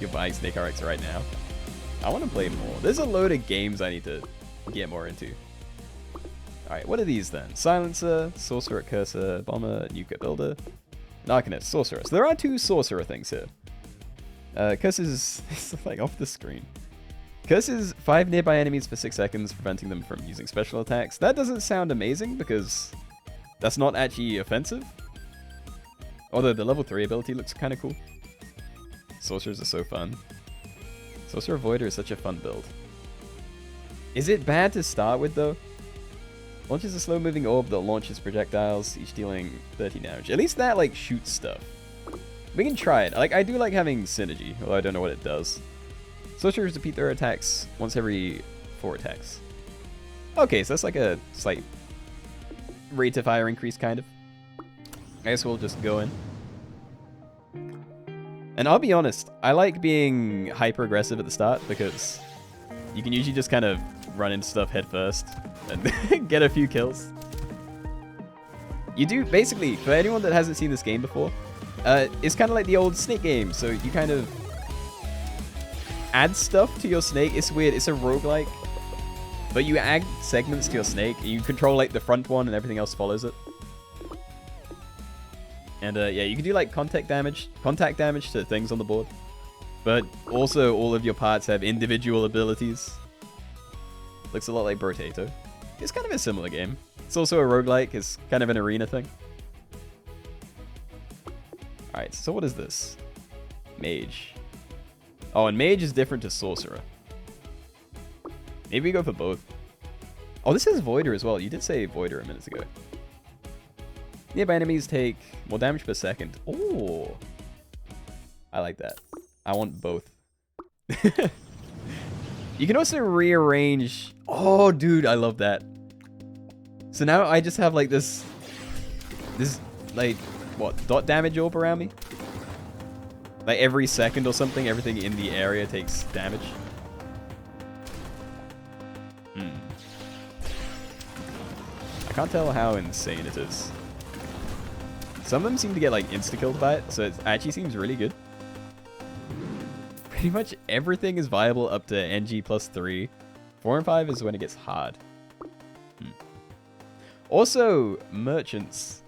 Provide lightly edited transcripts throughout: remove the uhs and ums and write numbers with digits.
you're buying SNKRX right now. I want to play more. There's a load of games I need to get more into. Alright, what are these then? Silencer, Sorcerer, Cursor, Bomber, Nuka, Builder, Narcanist, Sorcerer. So there are 2 Sorcerer things here. Curse is like off the screen. Curse is 5 nearby enemies for 6 seconds, preventing them from using special attacks. That doesn't sound amazing because that's not actually offensive. Although the level 3 ability looks kind of cool. Sorcerers are so fun. Sorcerer Voider is such a fun build. Is it bad to start with though? Launches a slow-moving orb that launches projectiles, each dealing 30 damage. At least that, like, shoots stuff. We can try it. Like, I do like having synergy, although I don't know what it does. Sorcerers repeat their attacks once every 4 attacks. Okay, so that's like a slight rate of fire increase, kind of. I guess we'll just go in. And I'll be honest, I like being hyper-aggressive at the start because you can usually just kind of run into stuff head first and get a few kills. You do, basically, for anyone that hasn't seen this game before, it's kind of like the old snake game. So you kind of add stuff to your snake. It's weird. It's a roguelike. But you add segments to your snake. And you control like the front one and everything else follows it. And yeah, you can do like contact damage to things on the board. But also all of your parts have individual abilities. Looks a lot like Brotato. It's kind of a similar game. It's also a roguelike. It's kind of an arena thing. Alright, so what is this? Mage. Oh, and Mage is different to Sorcerer. Maybe we go for both. Oh, this is Voider as well. You did say Voider a minute ago. Nearby enemies take more damage per second. Oh, I like that. I want both. You can also rearrange. Oh, dude, I love that. So now I just have like this like, what, dot damage orb around me? Like every second or something, everything in the area takes damage. I can't tell how insane it is. Some of them seem to get like insta-killed by it, so it actually seems really good. Pretty much everything is viable up to NG +3. 4 and 5 is when it gets hard. Also, merchants.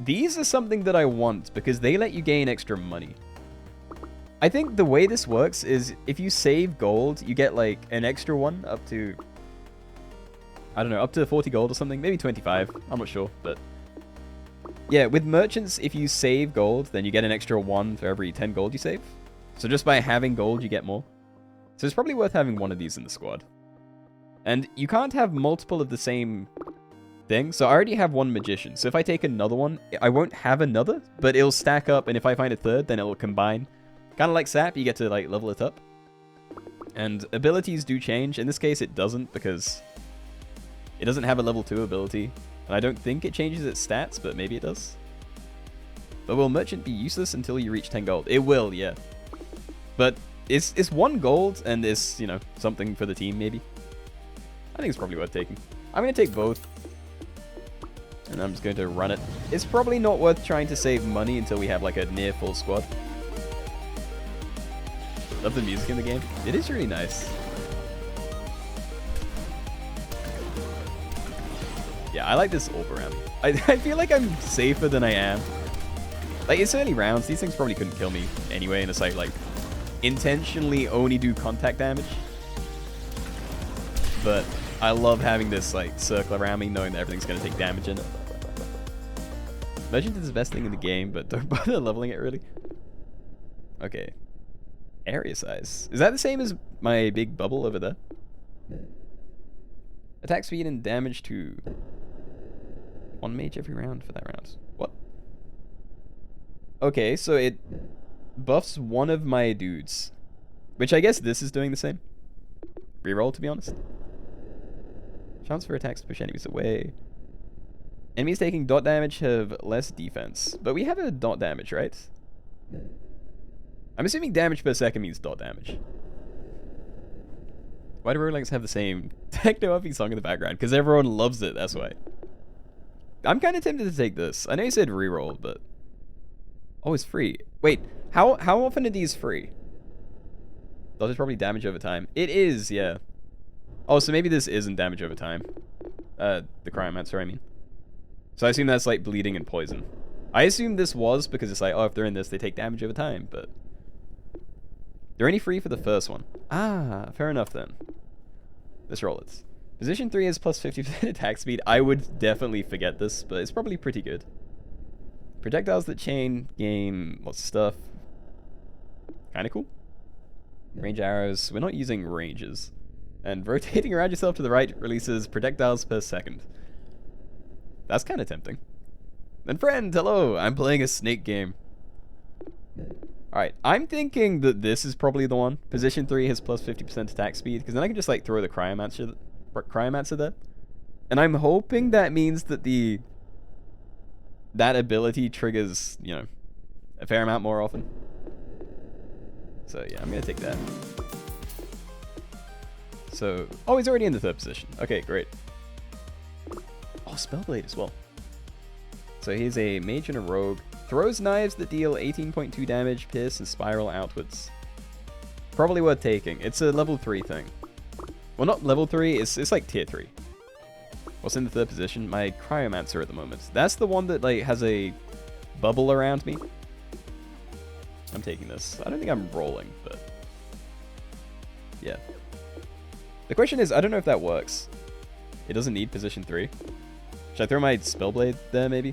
These are something that I want because they let you gain extra money. I think the way this works is if you save gold, you get like an extra one up to, I don't know, up to 40 gold or something. Maybe 25. I'm not sure, but yeah, with merchants, if you save gold, then you get an extra 1 for every 10 gold you save. So just by having gold, you get more. So it's probably worth having one of these in the squad. And you can't have multiple of the same thing. So I already have one magician. So if I take another one, I won't have another, but it'll stack up. And if I find a third, then it'll combine. Kind of like SAP, you get to like level it up. And abilities do change. In this case, it doesn't because it doesn't have a level 2 ability. And I don't think it changes its stats, but maybe it does. But will merchant be useless until you reach 10 gold? It will, yeah. But it's 1 gold, and it's, you know, something for the team, maybe. I think it's probably worth taking. I'm going to take both. And I'm just going to run it. It's probably not worth trying to save money until we have, like, a near full squad. Love the music in the game. It is really nice. Yeah, I like this orb around. I feel like I'm safer than I am. Like, it's early rounds. These things probably couldn't kill me anyway, and it's like intentionally only do contact damage. But I love having this, like, circle around me, knowing that everything's going to take damage in it. Merchant is the best thing in the game, but don't bother leveling it, really. Okay. Area size. Is that the same as my big bubble over there? Attack speed and damage to 1 mage every round for that round. What? Okay, so it buffs one of my dudes. Which I guess this is doing the same. Reroll, to be honest. Chance for attacks to push enemies away. Enemies taking dot damage have less defense. But we have a dot damage, right? I'm assuming damage per second means dot damage. Why do roguelikes have the same techno-upping song in the background? Because everyone loves it, that's why. I'm kind of tempted to take this. I know you said reroll, but... Oh, it's free. Wait, how often are these free? Dodge is probably damage over time. It is, yeah. Oh, so maybe this isn't damage over time. The Cryomancer, I mean. So I assume that's like bleeding and poison. I assume this was because it's like, oh, if they're in this, they take damage over time, but... They're only free for the first one. Ah, fair enough then. Let's roll it. Position 3 is plus 50% attack speed. I would definitely forget this, but it's probably pretty good. Projectiles that chain gain lots of stuff. Kinda cool. Range arrows. We're not using ranges. And rotating around yourself to the right releases projectiles per second. That's kind of tempting. And friend, hello! I'm playing a snake game. Alright, I'm thinking that this is probably the one. Position 3 has plus 50% attack speed, because then I can just like throw the Cryomancer there. And I'm hoping that means that that ability triggers, you know, a fair amount more often. So yeah, I'm gonna take that. So, oh, he's already in the third position. Okay, great. Oh, Spellblade as well. So he's a mage and a rogue. Throws knives that deal 18.2 damage, pierce, and spiral outwards. Probably worth taking. It's a level 3 thing. Well, not level 3, it's like tier 3. What's in the third position? My Cryomancer at the moment. That's the one that like has a bubble around me. I'm taking this. I don't think I'm rolling, but... yeah. The question is, I don't know if that works. It doesn't need position 3. Should I throw my Spellblade there, maybe?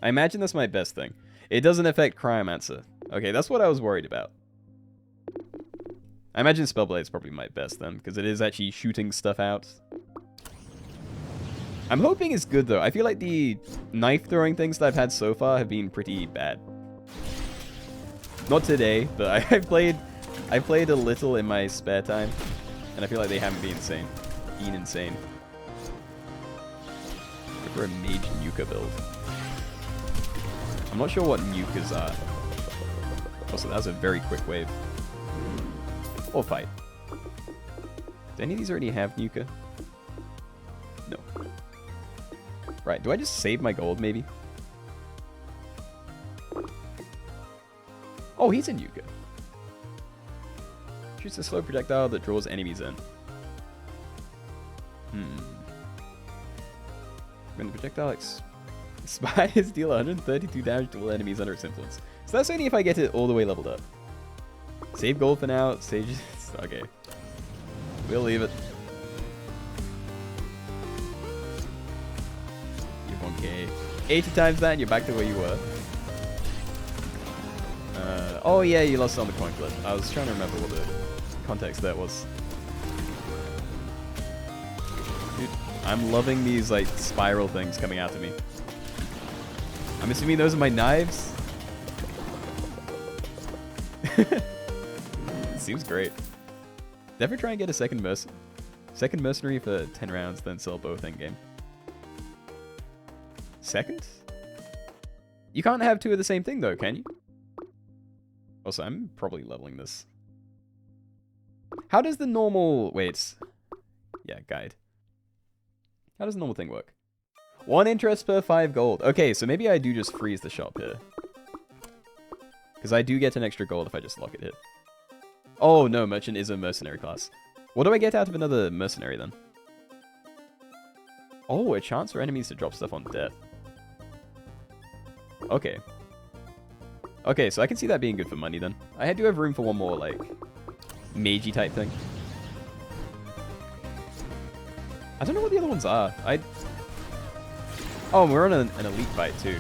I imagine that's my best thing. It doesn't affect Cryomancer. Okay, that's what I was worried about. I imagine Spellblade's probably my best then, because it is actually shooting stuff out. I'm hoping it's good, though. I feel like the knife-throwing things that I've had so far have been pretty bad. Not today, but I've played a little in my spare time, and I feel like they haven't been insane. Go for a mage Nuka build. I'm not sure what Nukas are. Also, that was a very quick wave. Or fight. Do any of these already have Nuka? No. Right, do I just save my gold, maybe? Oh, he's a Nuka. Shoots a slow projectile that draws enemies in. When the projectile expires, deal 132 damage to all enemies under its influence. So that's only if I get it all the way leveled up. Save gold for now. Sage. Okay. We'll leave it. You have 1k. 80 times that and you're back to where you were. Oh yeah, you lost on the coin flip. I was trying to remember what the context there was. Dude, I'm loving these like spiral things coming out to me. I'm assuming those are my knives. Seems great. Never try and get a second mercenary for 10 rounds, then sell both endgame. Second? You can't have two of the same thing though, can you? Also, I'm probably leveling this. How does the normal... wait. Yeah, guide. How does the normal thing work? 1 interest per 5 gold. Okay, so maybe I do just freeze the shop here. Because I do get an extra gold if I just lock it here. Oh, no, merchant is a mercenary class. What do I get out of another mercenary then? Oh, a chance for enemies to drop stuff on death. Okay. Okay, so I can see that being good for money then. I do have room for one more, like, magey type thing. I don't know what the other ones are. Oh, we're on an elite fight too.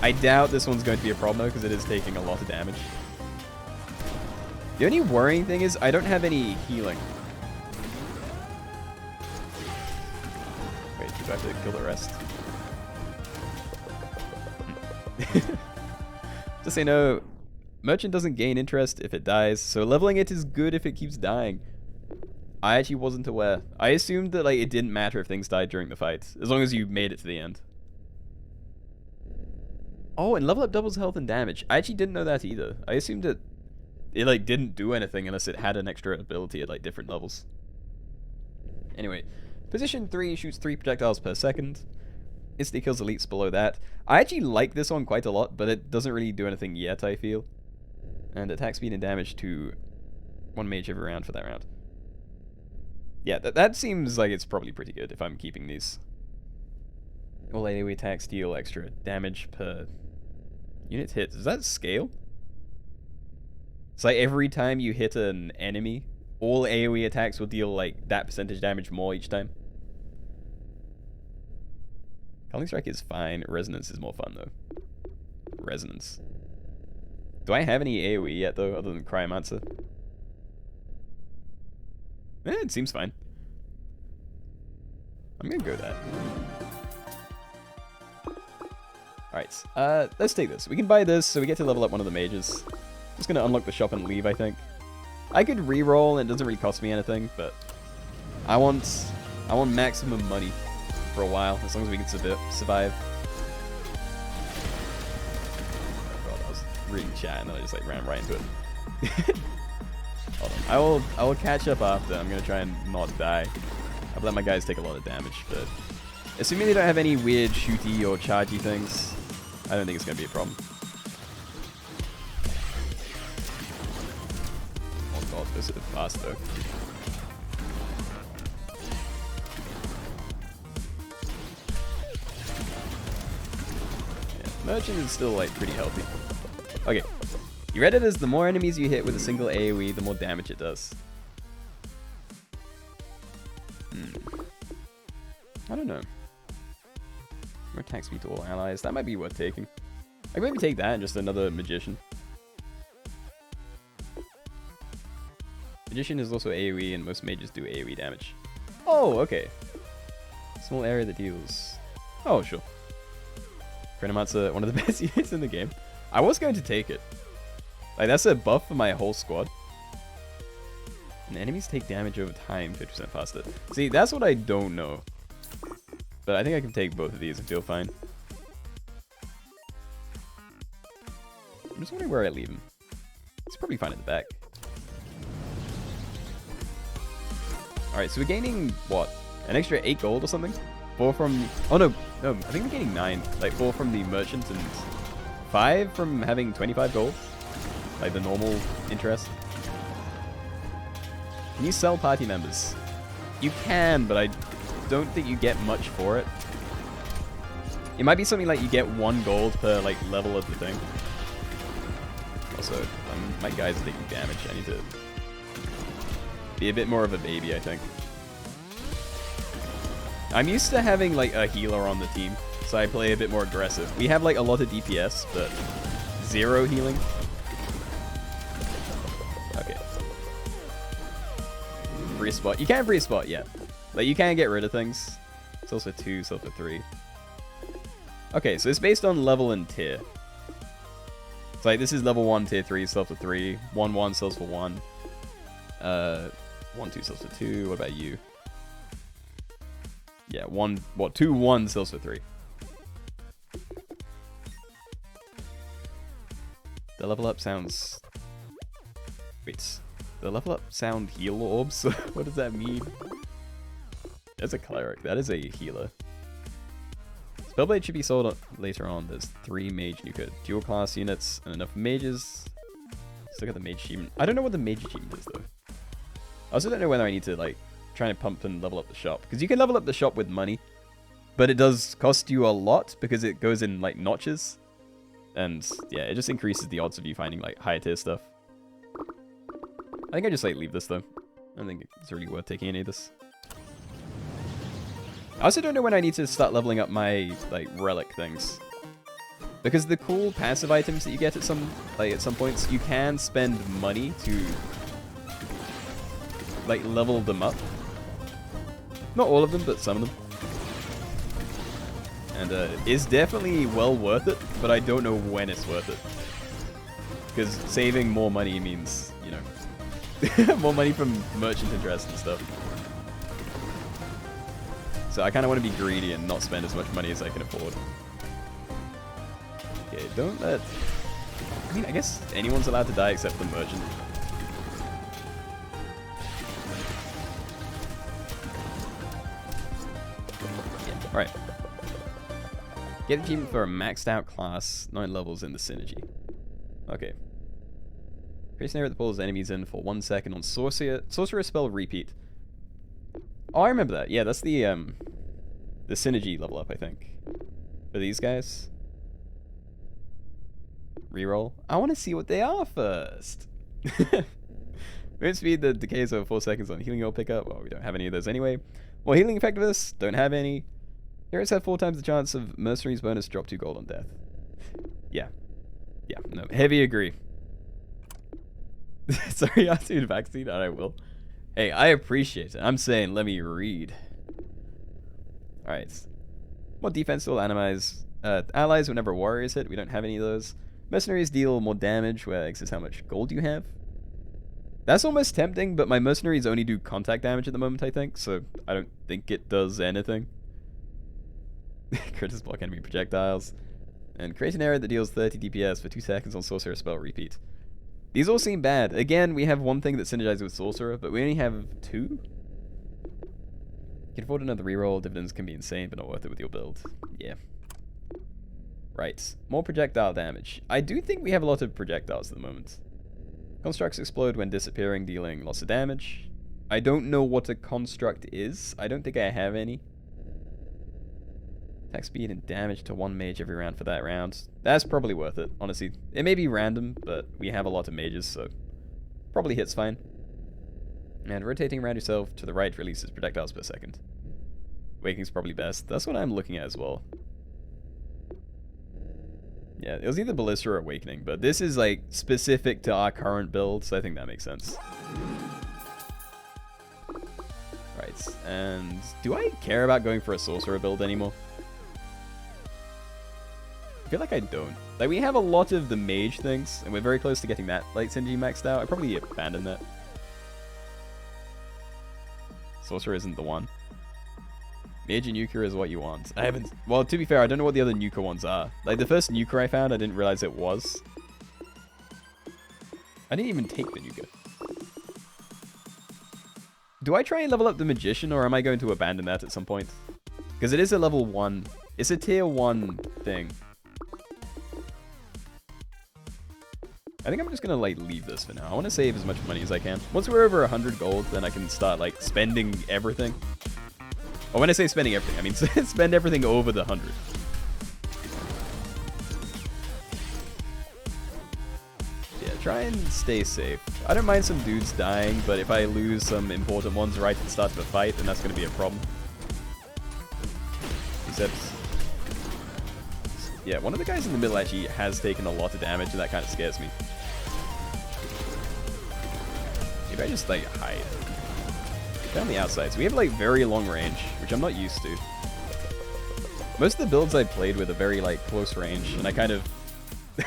I doubt this one's going to be a problem though, because it is taking a lot of damage. The only worrying thing is I don't have any healing. Wait, do I have to kill the rest? Just so you know, merchant doesn't gain interest if it dies, so leveling it is good if it keeps dying. I actually wasn't aware. I assumed that like it didn't matter if things died during the fight, as long as you made it to the end. Oh, and level up doubles health and damage. I actually didn't know that either. I assumed that it like didn't do anything unless it had an extra ability at like different levels. Anyway, position 3 shoots 3 projectiles per second. Instantly kills elites below that. I actually like this one quite a lot, but it doesn't really do anything yet, I feel. And attack speed and damage to 1 mage every round for that round. Yeah, that seems like it's probably pretty good if I'm keeping these. All AoE attacks deal extra damage per unit hit. Does that scale? It's like every time you hit an enemy, all AoE attacks will deal like that percentage damage more each time. Calling Strike is fine. Resonance is more fun though. Resonance. Do I have any AoE yet though, other than Cryomancer? It seems fine. I'm gonna go with that. Alright, let's take this. We can buy this so we get to level up one of the mages. Just gonna unlock the shop and leave, I think. I could re-roll and it doesn't really cost me anything, but I want maximum money for a while, as long as we can survive. Oh god, I was reading chat and then I just like ran right into it. Hold on. I will catch up after. I'm gonna try and not die. I've let my guys take a lot of damage, but assuming they don't have any weird shooty or chargy things, I don't think it's gonna be a problem. Oh god, this is fast though. Yeah, Merchant is still like pretty healthy. Okay. You read it as the more enemies you hit with a single AoE, the more damage it does. I don't know. More attack speed to all allies. That might be worth taking. I could maybe take that and just another Magician. Magician is also AoE and most mages do AoE damage. Oh, okay. Small area that deals... Oh, sure. Chronomancer, one of the best units in the game. I was going to take it. Like, that's a buff for my whole squad. And enemies take damage over time 50% faster. See, that's what I don't know. But I think I can take both of these and feel fine. I'm just wondering where I leave him. He's probably fine at the back. Alright, so we're gaining, what? An extra 8 gold or something? 4 from... Oh, no. No, I think we're gaining 9. Like, 4 from the merchant and 5 from having 25 gold. Like the normal interest. Can you sell party members? You can, but I don't think you get much for it. It might be something like you get 1 gold per like level of the thing. Also, my guys are taking damage. I need to be a bit more of a baby, I think. I'm used to having like a healer on the team, so I play a bit more aggressive. We have like a lot of DPS, but 0 healing. Okay. Free spot. You can't free spot yet. Like, you can get rid of things. It's also 2, so for 3. Okay, so it's based on level and tier. It's like, this is level 1, tier 3, sells for 3. 1-1 sells for 1. 1-2 sells for 2. What about you? Yeah, 2-1 sells for 3. The level up sounds... Wait, the level up sound heal orbs? What does that mean? That's a cleric. That is a healer. Spellblade should be sold later on. There's 3 mage Nuka. Dual class units and enough mages. Still got the mage achievement. I don't know what the mage achievement is though. I also don't know whether I need to like try and pump and level up the shop. Because you can level up the shop with money. But it does cost you a lot because it goes in like notches. And yeah, it just increases the odds of you finding like higher tier stuff. I think I just like leave this though. I don't think it's really worth taking any of this. I also don't know when I need to start leveling up my like relic things. Because the cool passive items that you get at some points, you can spend money to like level them up. Not all of them, but some of them. And it's definitely well worth it, but I don't know when it's worth it. Because saving more money means, you know, more money from merchant interest and stuff. So I kind of want to be greedy and not spend as much money as I can afford. Okay, don't let... I mean, I guess anyone's allowed to die except the merchant. Yeah, alright. Get achievement for a maxed out class, 9 levels in the synergy. Okay. Create an area that pulls enemies in for 1 second on sorcerer spell repeat. Oh, I remember that. Yeah, that's the synergy level up, I think. For these guys. Reroll. I want to see what they are first. Move speed that decays over 4 seconds on healing or pickup. Well, we don't have any of those anyway. Well, healing effectiveness, don't have any. Heroes have 4 times the chance of mercenaries bonus, drop 2 gold on death. Yeah. Yeah, no, heavy agree. Sorry, I see the vaccine, and I will. Hey, I appreciate it. I'm saying, let me read. Alright. More defense will animize allies whenever warriors hit. We don't have any of those. Mercenaries deal more damage, where X is how much gold you have. That's almost tempting, but my mercenaries only do contact damage at the moment, I think, so I don't think it does anything. Critics block enemy projectiles. And create an area that deals 30 DPS for 2 seconds on sorcerer spell repeat. These all seem bad. Again, we have one thing that synergizes with sorcerer, but we only have 2? You can afford another reroll. Dividends can be insane, but not worth it with your build. Yeah. Right. More projectile damage. I do think we have a lot of projectiles at the moment. Constructs explode when disappearing, dealing lots of damage. I don't know what a construct is. I don't think I have any. Attack speed and damage to 1 mage every round for that round. That's probably worth it, honestly. It may be random, but we have a lot of mages, so probably hits fine. And rotating around yourself to the right releases projectiles per second. Waking's probably best. That's what I'm looking at as well. Yeah, it was either Ballista or Awakening, but this is like specific to our current build, so I think that makes sense. Right, and do I care about going for a sorcerer build anymore? I feel like I don't. Like, we have a lot of the mage things, and we're very close to getting that like synergy maxed out. I probably abandon that. Sorcerer isn't the one. Mage and Nuka is what you want. I haven't... Well, to be fair, I don't know what the other Nuka ones are. Like, the first Nuka I found, I didn't realize it was. I didn't even take the Nuka. Do I try and level up the Magician, or am I going to abandon that at some point? Because it is a level 1. It's a tier 1 thing. I think I'm just going to, like, leave this for now. I want to save as much money as I can. Once we're over 100 gold, then I can start, like, spending everything. Or when I say spending everything, I mean spend everything over the 100. Yeah, try and stay safe. I don't mind some dudes dying, but if I lose some important ones right at the start of the fight, then that's going to be a problem. Except... yeah, one of the guys in the middle actually has taken a lot of damage, and that kind of scares me. Maybe I just, like, hide. On the outside, so we have like very long range, which I'm not used to. Most of the builds I played with are very like close range, and I kind of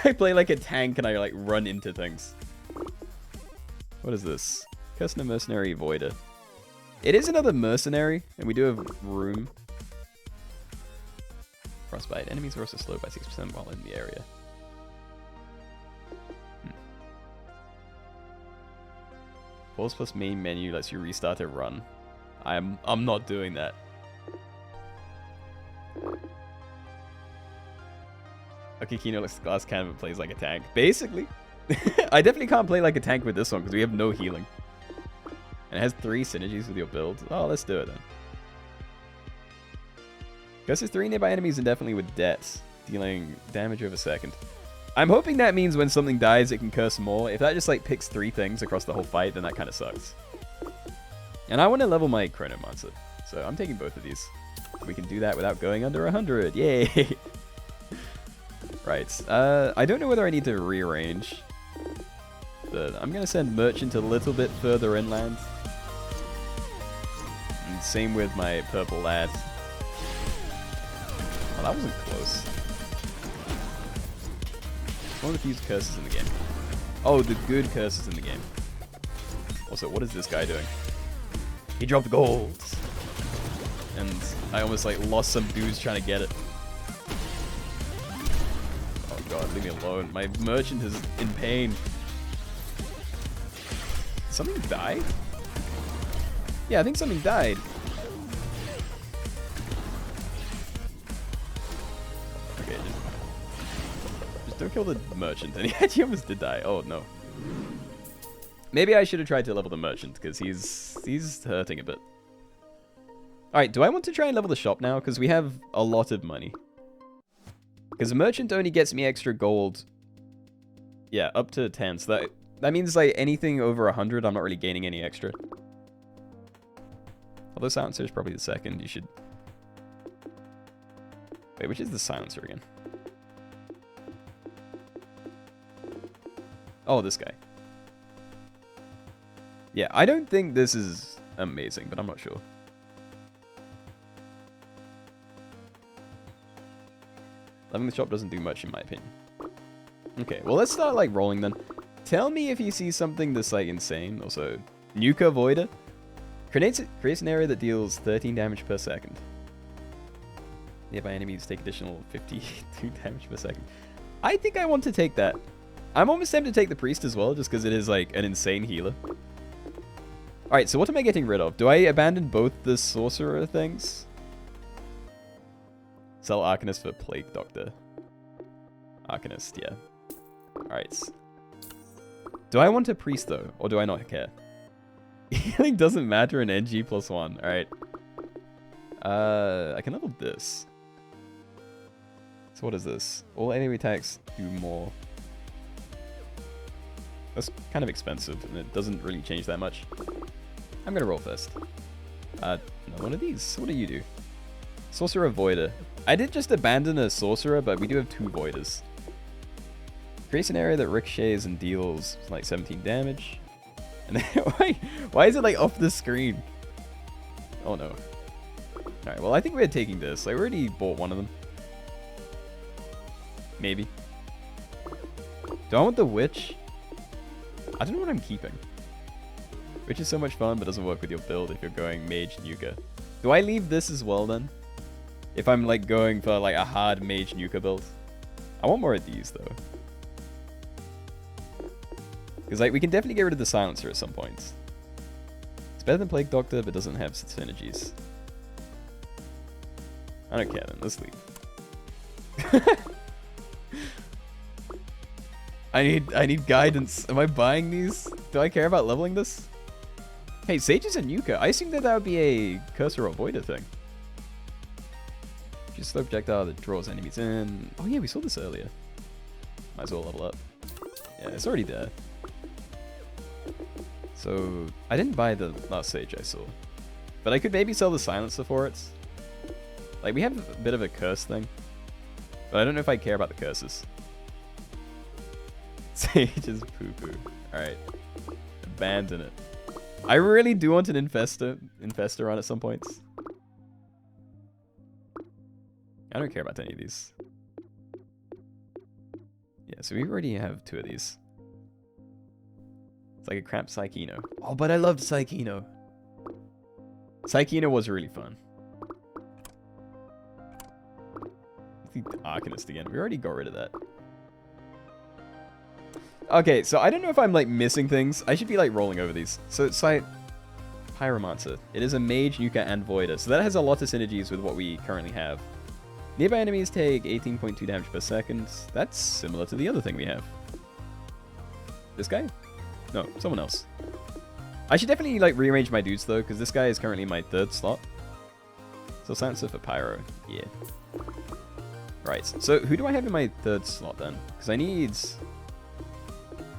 I play like a tank and I like run into things. What is this? Custom Mercenary Voider. It is another mercenary, and we do have room. Frostbite. Enemies are also slowed by 6% while in the area. Pause plus main menu lets you restart a run. I'm not doing that. Okay, Keenoe looks glass cannon but plays like a tank. Basically. I definitely can't play like a tank with this one because we have no healing. And it has 3 synergies with your build. Oh, let's do it then. Curses 3 nearby enemies indefinitely with debts, dealing damage over a second. I'm hoping that means when something dies, it can curse more. If that just, like, picks 3 things across the whole fight, then that kind of sucks. And I want to level my Chronomancer, so I'm taking both of these. We can do that without going under 100. Yay! Right. I don't know whether I need to rearrange, but I'm going to send Merchant a little bit further inland. And same with my Purple Lad. Oh, that wasn't close. One of the few curses in the game. Oh, the good curses in the game. Also, what is this guy doing? He dropped gold. And I almost like lost some dudes trying to get it. Oh god, leave me alone. My merchant is in pain. Did something die? Yeah, I think something died. Don't kill the merchant. And he almost did die. Oh, no. Maybe I should have tried to level the merchant, because he's hurting a bit. Alright, do I want to try and level the shop now? Because we have a lot of money. Because the merchant only gets me extra gold. Yeah, up to 10. So that means like anything over 100, I'm not really gaining any extra. Although silencer is probably the second. You should... Wait, which is the silencer again? Oh, this guy. Yeah, I don't think this is amazing, but I'm not sure. Leveling the shop doesn't do much in my opinion. Okay, well let's start like rolling then. Tell me if you see something that's like insane. Also, Nuka Voider. Creates an area that deals 13 damage per second. Nearby enemies take additional 52 damage per second. I think I want to take that. I'm almost tempted to take the priest as well, just because it is like an insane healer. Alright, so what am I getting rid of? Do I abandon both the sorcerer things? Sell Arcanist for Plague Doctor. Arcanist, yeah. Alright. Do I want a priest though, or do I not care? Healing doesn't matter in NG +1. Alright. I can level this. So what is this? All enemy attacks do more. That's kind of expensive, and it doesn't really change that much. I'm gonna roll first. No, one of these. What do you do? Sorcerer Voider. I did just abandon a sorcerer, but we do have 2 voiders. Creates an area that ricochets and deals like 17 damage. And then, why is it like off the screen? Oh no. Alright, well I think we're taking this. I already bought one of them. Maybe. Do I want the witch? I don't know what I'm keeping. Which is so much fun, but doesn't work with your build if you're going mage Nuka. Do I leave this as well then? If I'm like going for like a hard mage Nuka build. I want more of these though. Because like we can definitely get rid of the silencer at some points. It's better than Plague Doctor, but doesn't have synergies. I don't care then, let's leave. I need guidance. Am I buying these? Do I care about leveling this? Hey, Sage is a Nuka. I assumed that would be a Cursor or Voider thing. Just slow projectile that draws enemies in. Oh yeah, we saw this earlier. Might as well level up. Yeah, it's already there. So, I didn't buy the last Sage I saw. But I could maybe sell the Silencer for it. Like, we have a bit of a curse thing. But I don't know if I care about the curses. Sage is poo-poo. Alright. Abandon it. I really do want an infester on at some points. I don't care about any of these. Yeah, so we already have 2 of these. It's like a crap Keenoe. Oh, but I loved Keenoe. Keenoe was really fun. The Arcanist again. We already got rid of that. Okay, so I don't know if I'm like missing things. I should be like rolling over these. So it's like Pyromancer. It is a mage, Nuka, and Voider. So that has a lot of synergies with what we currently have. Nearby enemies take 18.2 damage per second. That's similar to the other thing we have. This guy? No, someone else. I should definitely like rearrange my dudes though, because this guy is currently my 3rd slot. So Silencer for Pyro. Yeah. Right, so who do I have in my 3rd slot then? Because I need...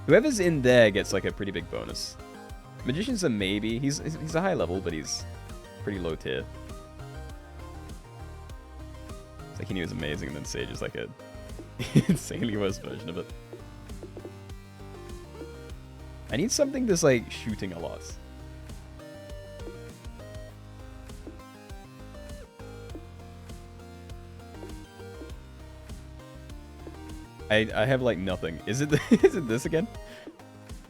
Whoever's in there gets like a pretty big bonus. Magician's a maybe. He's a high level, but he's pretty low tier. Keenoe is amazing, and then Sage is like a insanely worse version of it. I need something that's like shooting a lot. I have like nothing. Is it is it this again?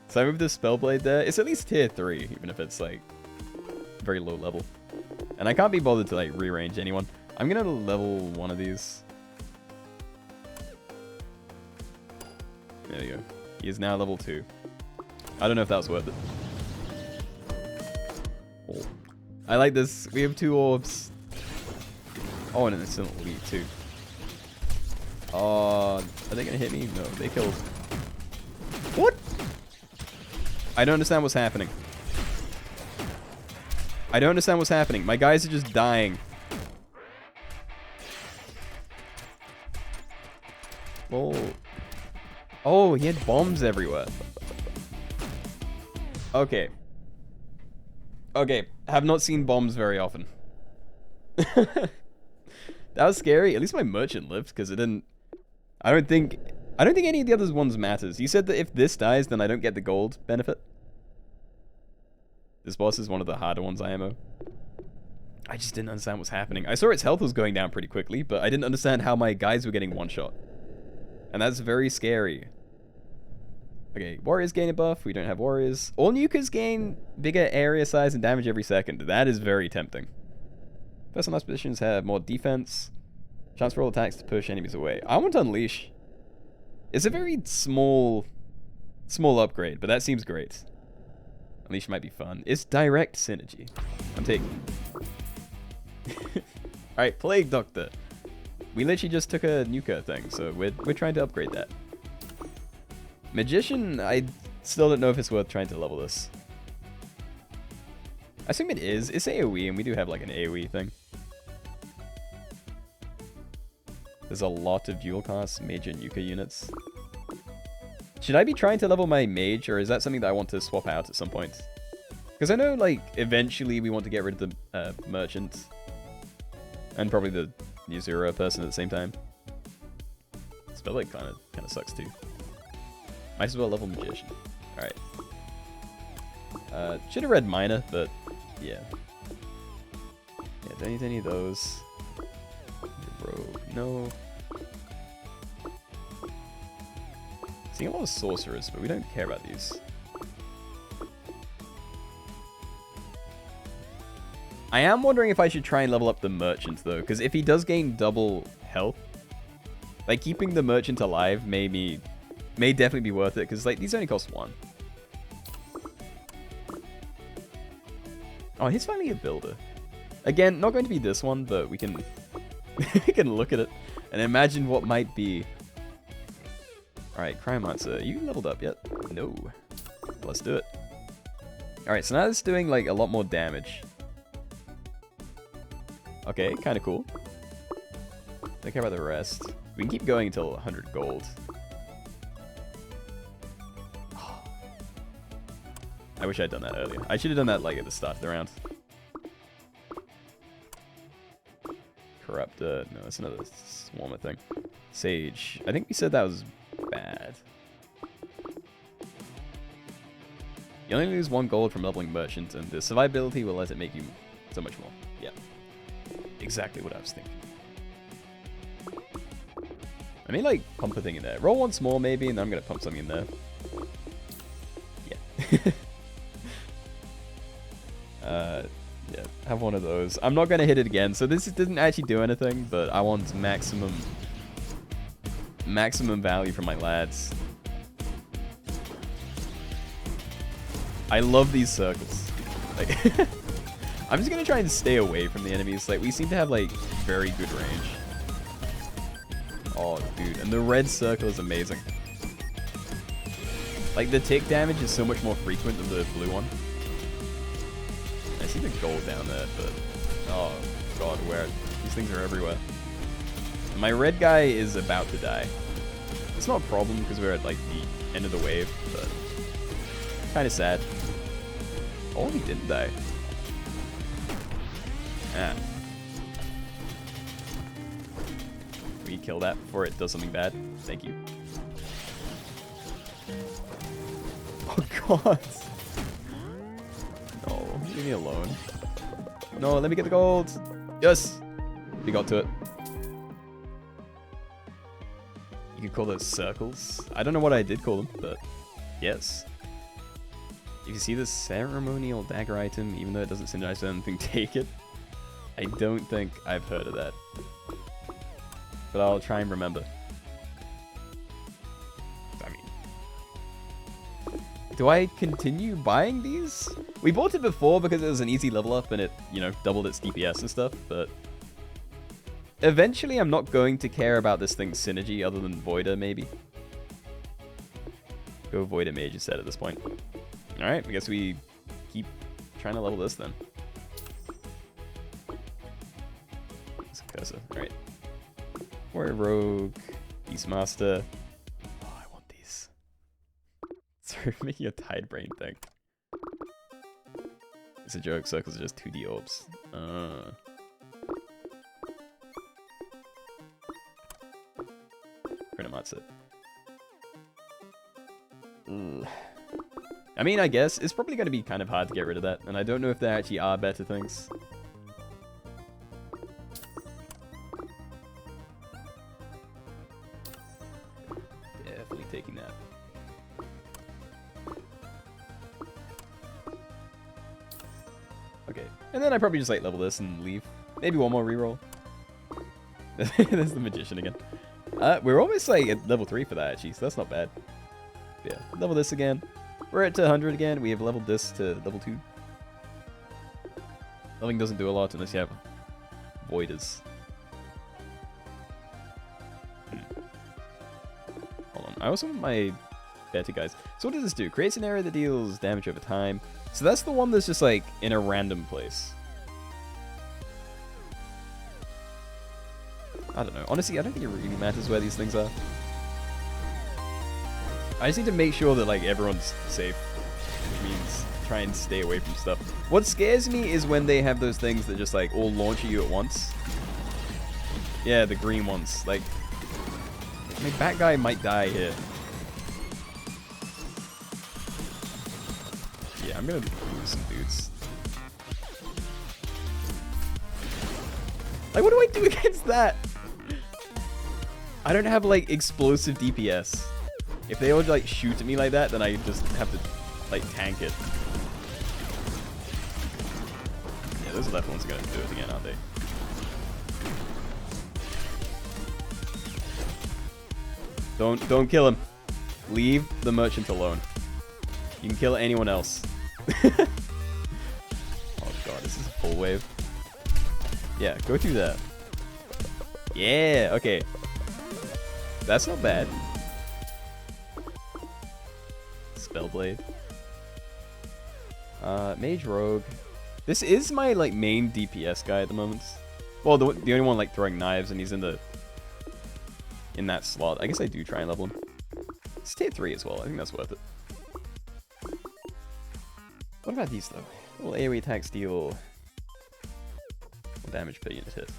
So I moved the Spellblade there. It's at least tier 3, even if it's like very low level. And I can't be bothered to like rearrange anyone. I'm gonna level one of these. There you go. He is now level 2. I don't know if that was worth it. Oh. I like this. We have 2 orbs. Oh, and an instant elite too. Are they gonna hit me? No, they killed. What? I don't understand what's happening. I don't understand what's happening. My guys are just dying. Oh. Oh, he had bombs everywhere. Okay. Okay, have not seen bombs very often. That was scary. At least my merchant lived, because it didn't... I don't think any of the other ones matters. You said that if this dies, then I don't get the gold benefit. This boss is one of the harder ones IMO. I just didn't understand what's happening. I saw its health was going down pretty quickly, but I didn't understand how my guys were getting one-shot. And that's very scary. Okay, warriors gain a buff. We don't have warriors. All Nukas gain bigger area size and damage every second. That is very tempting. First and last positions have more defense. Chance for all attacks to push enemies away. I want to Unleash. It's a very small upgrade, but that seems great. Unleash might be fun. It's direct synergy. I'm taking it. Alright, Plague Doctor. We literally just took a Nuka thing, so we're trying to upgrade that. Magician, I still don't know if it's worth trying to level this. I assume it is. It's AoE, and we do have like an AoE thing. There's a lot of dual class mage and Nuka units. Should I be trying to level my mage, or is that something that I want to swap out at some point? Because I know, like, eventually we want to get rid of the merchant. And probably the Uzura person at the same time. Spellbook kind of sucks too. Might as well level Magician. Alright. Should have read Minor, but yeah. Yeah, don't need any of those. Rogue, no. Seeing a lot of sorcerers, but we don't care about these. I am wondering if I should try and level up the merchant though, because if he does gain double health, like keeping the merchant alive may definitely be worth it, because like these only cost 1. Oh, he's finally a builder. Again, not going to be this one, but we can we can look at it and imagine what might be. Alright, Cryomancer, you leveled up yet? No. Let's do it. Alright, so now it's doing like a lot more damage. Okay, kind of cool. Don't care about the rest. We can keep going until 100 gold. I wish I'd done that earlier. I should have done that like at the start of the round. Corruptor. No, that's another Swarmer thing. Sage. I think we said that was bad. You only lose 1 gold from leveling Merchant, and the survivability will let it make you so much more. Yeah. Exactly what I was thinking. I may like pump a thing in there. Roll once more maybe, and then I'm going to pump something in there. Yeah. Yeah, have one of those. I'm not going to hit it again, so this didn't actually do anything, but I want maximum value from my lads. I love these circles. Like, I'm just going to try and stay away from the enemies. Like, we seem to have, like, very good range. Oh, dude. And the red circle is amazing. Like, the tick damage is so much more frequent than the blue one. I see the gold down there, but... Oh, God, where? These things are everywhere. My red guy is about to die. It's not a problem, because we're at, like, the end of the wave, but... Kind of sad. Oh, he didn't die. Ah. Will you kill that before it does something bad? Thank you. Oh, God. No, leave me alone. No, let me get the gold. Yes! We got to it. You could call those circles. I don't know what I did call them, but yes. If you see this ceremonial dagger item, even though it doesn't synergize with anything, take it. I don't think I've heard of that. But I'll try and remember. I mean... Do I continue buying these? We bought it before because it was an easy level up and it, you know, doubled its DPS and stuff, but... Eventually I'm not going to care about this thing's synergy other than Voida, maybe. Go Voida Mage instead at this point. Alright, I guess we keep trying to level this then. It's a cursor. Alright. Warrior Rogue, Beastmaster. Oh, I want these. Sorry for making a Tide Brain thing. It's a joke, circles are just 2D orbs. Pretty much it. I mean, I guess it's probably going to be kind of hard to get rid of that, and I don't know if there actually are better things. Definitely taking that. Okay, and then I probably just like level this and leave. Maybe one more reroll. There's the magician again. We're almost like at level 3 for that actually, so that's not bad. Yeah, level this again. We're at 100 again. We have leveled this to level 2. Leveling doesn't do a lot unless you have voiders. Hold on. I also want my better guys. So what does this do? Creates an area that deals damage over time. So that's the one that's just like in a random place. I don't know. Honestly, I don't think it really matters where these things are. I just need to make sure that like everyone's safe, which means try and stay away from stuff. What scares me is when they have those things that just like all launch at you at once. Yeah, the green ones. Like, I mean, Bat Guy might die here. Yeah, I'm gonna lose some dudes. Like, what do I do against that? I don't have like explosive DPS. If they all like shoot at me like that, then I just have to like tank it. Yeah, those left ones are gonna do it again, aren't they? Don't kill him. Leave the merchant alone. You can kill anyone else. Oh god, this is a full wave. Yeah, go through that. Yeah, okay. That's not bad. Spellblade. Mage Rogue. This is my like main DPS guy at the moment. Well, the only one like throwing knives, and he's in that slot. I guess I do try and level him. It's tier 3 as well. I think that's worth it. What about these though? Will AoE attacks deal damage per unit hit?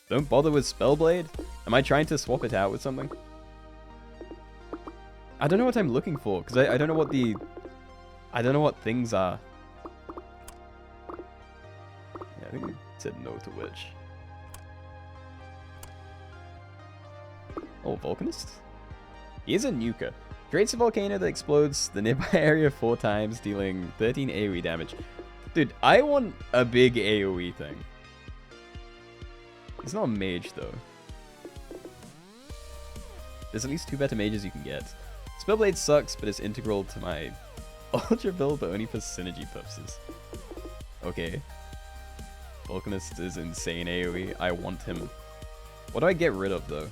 Don't bother with Spellblade? Am I trying to swap it out with something? I don't know what I'm looking for, because I don't know what the... I don't know what things are. Yeah, I think we said no to Witch. Oh, Volcanist? He is a Nuka. Creates a volcano that explodes the nearby area 4 times, dealing 13 AoE damage. Dude, I want a big AoE thing. He's not a mage, though. There's at least 2 better mages you can get. Spellblade sucks, but it's integral to my Ultra build, but only for synergy purposes. Okay. Volcanist is insane AoE. I want him. What do I get rid of, though?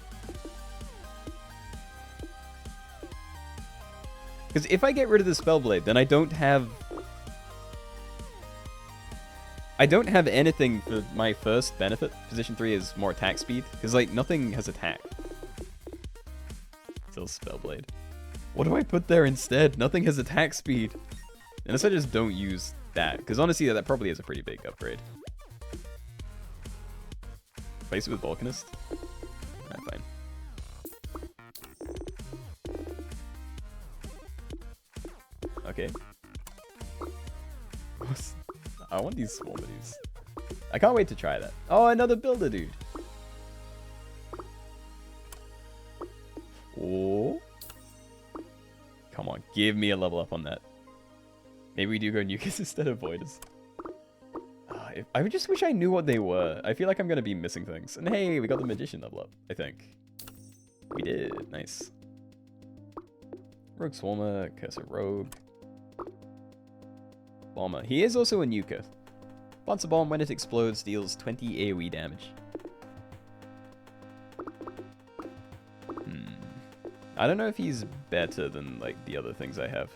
Because if I get rid of the Spellblade, then I don't have anything for my first benefit. Position 3 is more attack speed. Because, like, nothing has attack. Still Spellblade. What do I put there instead? Nothing has attack speed. Unless I just don't use that. Because, honestly, that probably is a pretty big upgrade. Replace it with Volcanist? Nah, fine. Okay. I want these small minis. I can't wait to try that. Oh, another builder dude. Oh. Come on, give me a level up on that. Maybe we do go Nukas instead of Voiders. I would just wish I knew what they were. I feel like I'm going to be missing things. And hey, we got the Magician level up, I think. We did. Nice. Rogue Swarmer, Cursor Rogue. Bomber. He is also a Nuka. Bouncer Bomb, when it explodes, deals 20 AoE damage. I don't know if he's better than, like, the other things I have.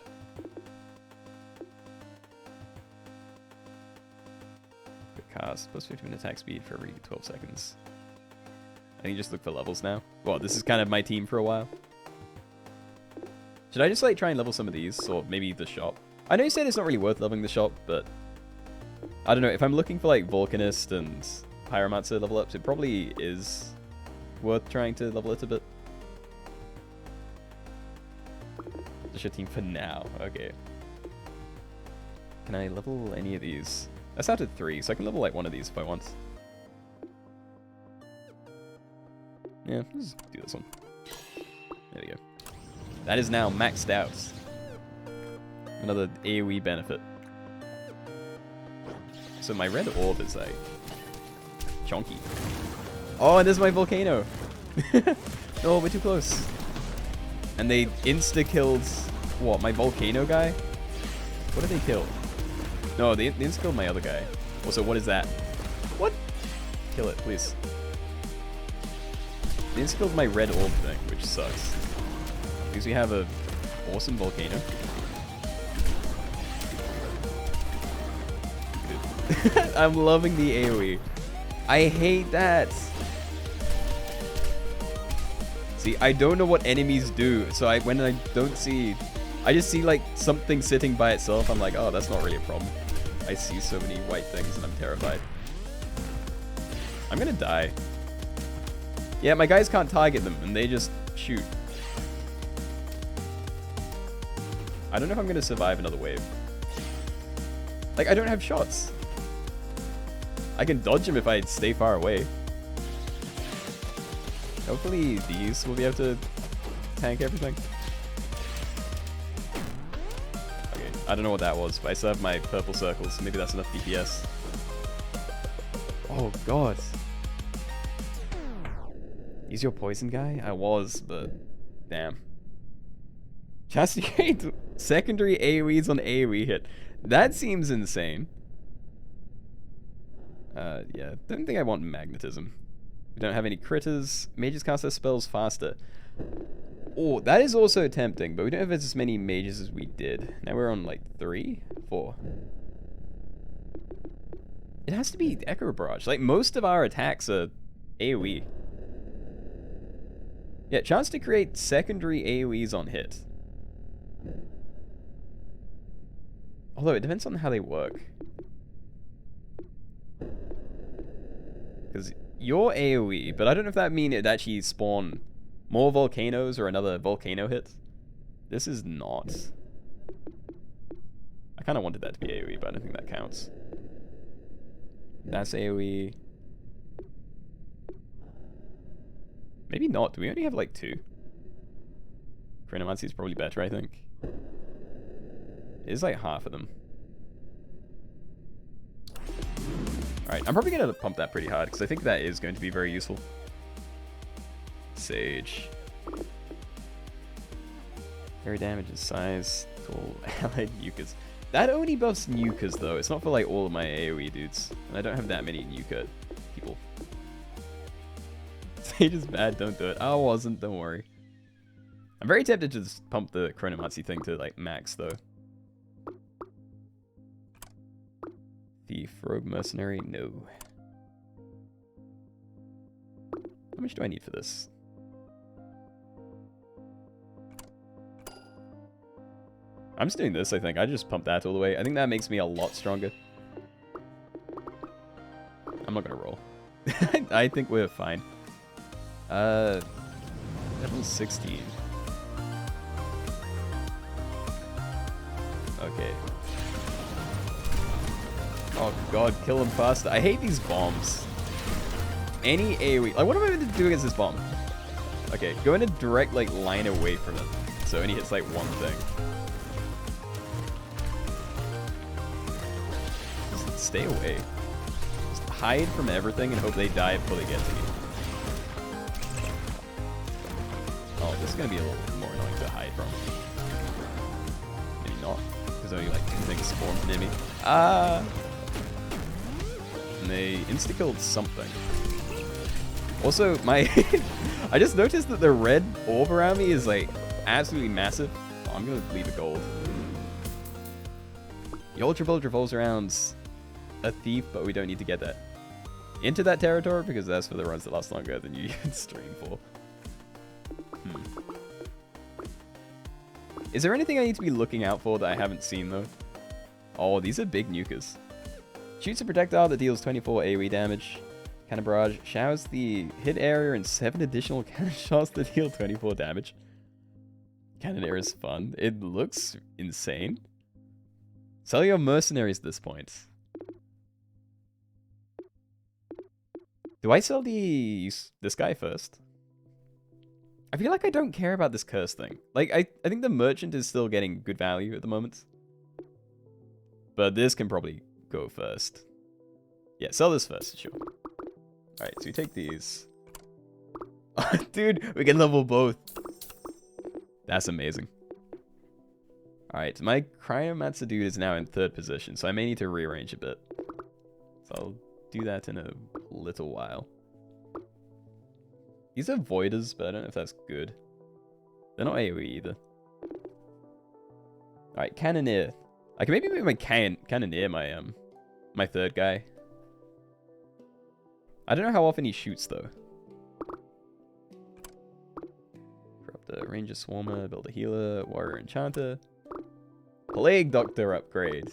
cast. Plus 15 attack speed for every 12 seconds. I think just look for levels now. Well, this is kind of my team for a while. Should I just like try and level some of these? Or maybe the shop? I know you said it's not really worth leveling the shop, but I don't know. If I'm looking for like Volcanist and Pyromancer level ups, it probably is worth trying to level it a bit. Just your team for now. Okay. Can I level any of these? I started 3, so I can level like one of these if I want. Yeah, let's do this one. There we go. That is now maxed out. Another AoE benefit. So my red orb is like chonky. Oh, and there's my volcano. No, we're too close. And they insta-killed what? My volcano guy? What did they kill? No, they insta-killed my other guy. Also, what is that? What? Kill it, please. They insta-killed my red orb thing, which sucks. Because we have a awesome volcano. I'm loving the AoE. I hate that. See, I don't know what enemies do, so when I don't see... I just see like something sitting by itself. I'm like, oh, that's not really a problem. I see so many white things and I'm terrified. I'm gonna die. Yeah, my guys can't target them and they just shoot. I don't know if I'm gonna survive another wave. Like, I don't have shots. I can dodge him if I stay far away. Hopefully these will be able to tank everything. Okay, I don't know what that was, but I still have my purple circles, so maybe that's enough DPS. Oh god. He's your poison guy? I was, but damn. Chance to create secondary AoEs on AoE hit. That seems insane. Yeah, don't think I want magnetism. We don't have any critters. Mages cast their spells faster. Oh, that is also tempting, but we don't have as many mages as we did. Now we're on like 3? 4. It has to be Echo Barrage. Like, most of our attacks are AoE. Yeah, chance to create secondary AoEs on hit. Although, it depends on how they work. Because you're AoE, but I don't know if that means it actually spawn more volcanoes or another volcano hit. This is not. I kind of wanted that to be AoE, but I don't think that counts. That's AoE. Maybe not. Do we only have like 2? Chronomancy is probably better, I think. It is like half of them. Alright, I'm probably going to pump that pretty hard, because I think that is going to be very useful. Sage. Area damage and size to all allied Nukas. That only buffs Nukas, though. It's not for, like, all of my AoE dudes. And I don't have that many Nuka people. Sage is bad, don't do it. I wasn't, don't worry. I'm very tempted to just pump the Chronomancy thing to, like, max, though. Thief, Rogue Mercenary, no. How much do I need for this? I'm just doing this, I think. I just pumped that all the way. I think that makes me a lot stronger. I'm not gonna roll. I think we're fine. Level 16. Okay. Oh god, kill him faster. I hate these bombs. Any AoE. Like, what am I going to do against this bomb? Okay, go in a direct, like, line away from it. So it only hits, like, one thing. Just stay away. Just hide from everything and hope they die before they get to me. Oh, this is going to be a little bit more annoying to hide from. Maybe not. There's only, like, 2 things spawned near me. And they insta-killed something. Also, my... I just noticed that the red orb around me is, like, absolutely massive. Oh, I'm gonna leave it gold. The Ultra Bullet revolves around a thief, but we don't need to get that into that territory because that's for the runs that last longer than you stream for. Is there anything I need to be looking out for that I haven't seen, though? Oh, these are big Nukas. Shoots a projectile that deals 24 AoE damage. Cannon barrage showers the hit area and 7 additional cannon shots that deal 24 damage. Cannoneer is fun. It looks insane. Sell your mercenaries at this point. Do I sell this guy first? I feel like I don't care about this curse thing. Like, I think the merchant is still getting good value at the moment. But this can probably go first. Yeah, sell this first, sure. Alright, so we take these. Dude, we can level both. That's amazing. Alright, my Cryomancer dude is now in 3rd position, so I may need to rearrange a bit. So I'll do that in a little while. These are Voiders, but I don't know if that's good. They're not AoE either. Alright, Cannoneer. I can maybe make my Cannoneer my 3rd guy. I don't know how often he shoots, though. Drop the Ranger Swarmer, build a healer, Warrior Enchanter. Plague Doctor upgrade.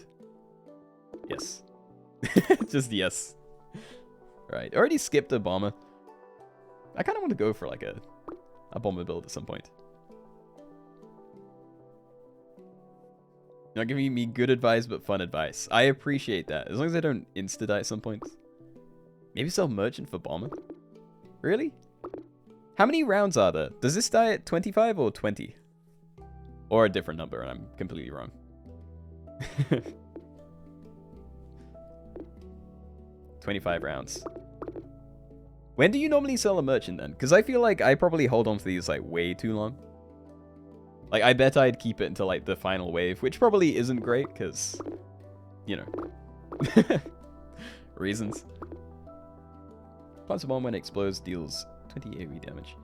Yes. Just yes. Right, already skipped a bomber. I kind of want to go for like a bomber build at some point. You're not giving me good advice, but fun advice. I appreciate that. As long as I don't insta-die at some point. Maybe sell merchant for bomber? Really? How many rounds are there? Does this die at 25 or 20? Or a different number, and I'm completely wrong. 25 rounds. When do you normally sell a merchant then? Because I feel like I probably hold on to these like way too long. Like I bet I'd keep it until like the final wave, which probably isn't great because, you know, reasons. Plants a bomb when it explodes, deals 20 AoE damage.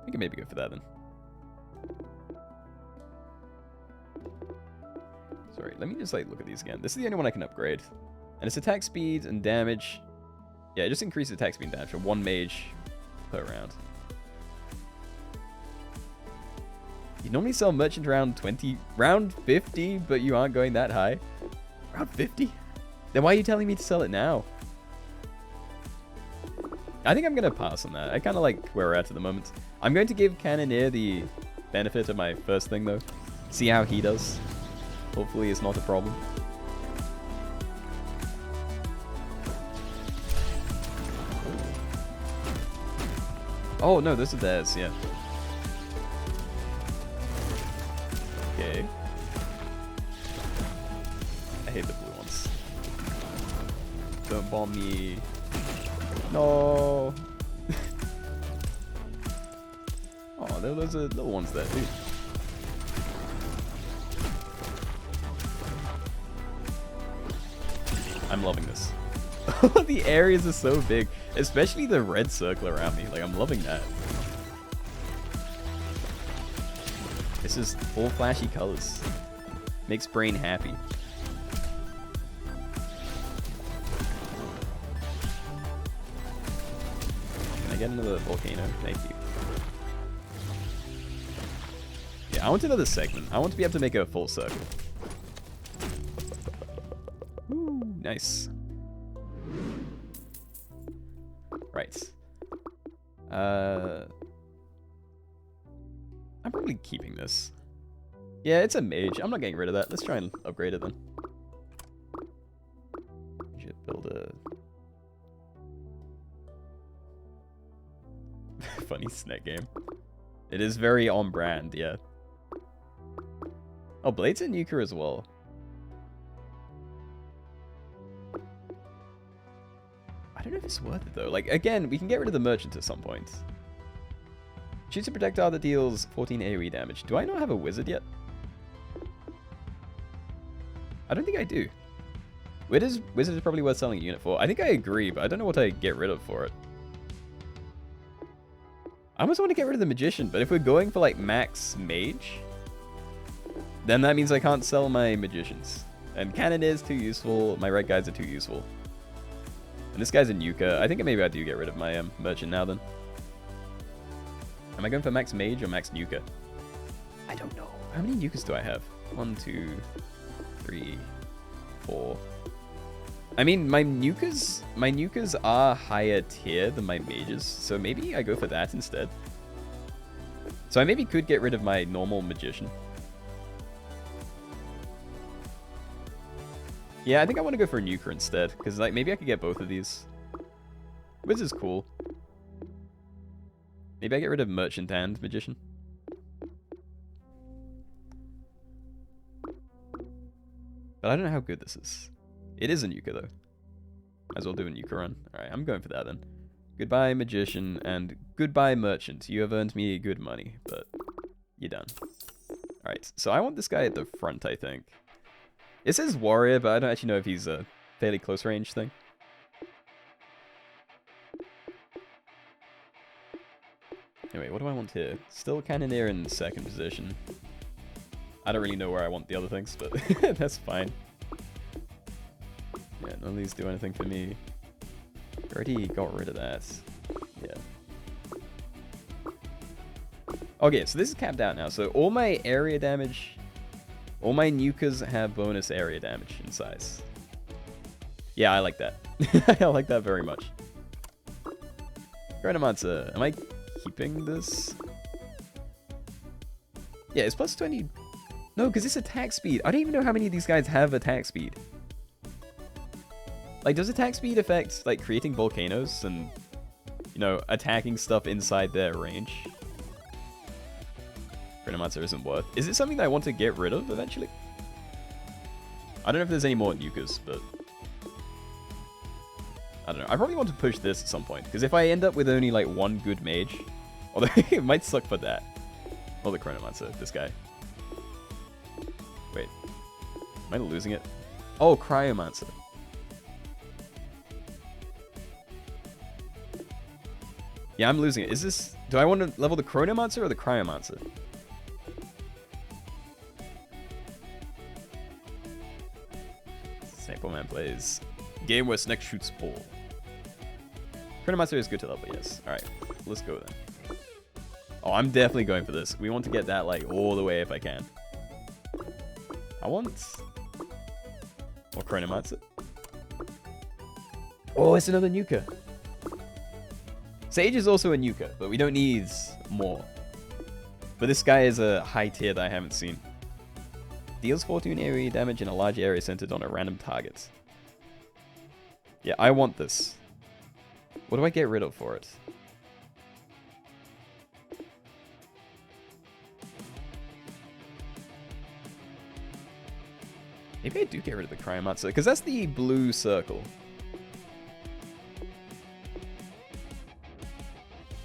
We can maybe go for that then. Sorry, let me just like look at these again. This is the only one I can upgrade. And it's attack speed and damage. Yeah, it just increases attack speed and damage for 1 mage per round. You normally sell merchant round 20, round 50, but you aren't going that high. Round 50? Then why are you telling me to sell it now? I think I'm going to pass on that. I kind of like where we're at the moment. I'm going to give Cannoneer the benefit of my first thing, though. See how he does. Hopefully it's not a problem. Oh, no, those are theirs, yeah. Okay. I hate the blue ones. Don't bomb me. No. Oh, those are little ones there, too. I'm loving this. The areas are so big, especially the red circle around me. Like, I'm loving that. This is full flashy colors. Makes brain happy. Can I get another volcano? Thank you. Yeah, I want another segment. I want to be able to make a full circle. Ooh, nice. Right. I'm probably keeping this. Yeah, it's a mage. I'm not getting rid of that. Let's try and upgrade it then. Should build a funny snack game. It is very on brand, yeah. Oh, Blades and Nuka as well. I don't know if it's worth it though. Like, again, we can get rid of the merchant at some point. Shoots a projectile that deals 14 AoE damage. Do I not have a wizard yet? I don't think I do. Wizard is probably worth selling a unit for. I think I agree, but I don't know what I get rid of for it. I almost want to get rid of the magician, but if we're going for like max mage, then that means I can't sell my magicians. And Cannoneer's too useful. My red guys are too useful. And this guy's a Nuka. I think maybe I do get rid of my merchant now then. Am I going for max mage or max Nuka? I don't know. How many Nukas do I have? 1, 2, 3, 4. I mean, my Nukas are higher tier than my mages, so maybe I go for that instead. So I maybe could get rid of my normal magician. Yeah, I think I want to go for a Nuka instead, because like maybe I could get both of these. Wiz is cool. Maybe I get rid of merchant and magician. But I don't know how good this is. It is a Nuka though. Might as well do a Nuka run. Alright, I'm going for that then. Goodbye magician and goodbye merchant. You have earned me good money, but you're done. Alright, so I want this guy at the front, I think. It says warrior, but I don't actually know if he's a fairly close range thing. Anyway, what do I want here? Still Cannoneer in second position. I don't really know where I want the other things, but that's fine. Yeah, none of these do anything for me. Already got rid of that. Yeah. Okay, so this is capped out now. So all my area damage... All my Nukas have bonus area damage in size. Yeah, I like that. I like that very much. Chronomancer, am I keeping this? Yeah, it's plus 20. No, because it's attack speed. I don't even know how many of these guys have attack speed. Like, does attack speed affect, like, creating volcanoes and, you know, attacking stuff inside their range? Chronomancer isn't worth. Is it something that I want to get rid of eventually? I don't know if there's any more Nukas, but I don't know. I probably want to push this at some point, because if I end up with only like one good mage, although it might suck for that. Oh, the Chronomancer, this guy. Wait, am I losing it? Oh, Cryomancer. Yeah, I'm losing it. Is this... Do I want to level the Chronomancer or the Cryomancer? Snapleman plays game where Snake shoots ball. Chronomancer is good to level, yes. Alright, let's go then. Oh, I'm definitely going for this. We want to get that, like, all the way if I can. I want... Or Chronomancer. Oh, it's another Nuka. Sage is also a Nuka, but we don't need more. But this guy is a high tier that I haven't seen. Deals fortune area damage in a large area centered on a random target. Yeah, I want this. What do I get rid of for it? Maybe I do get rid of the Cryomancer, because that's the blue circle.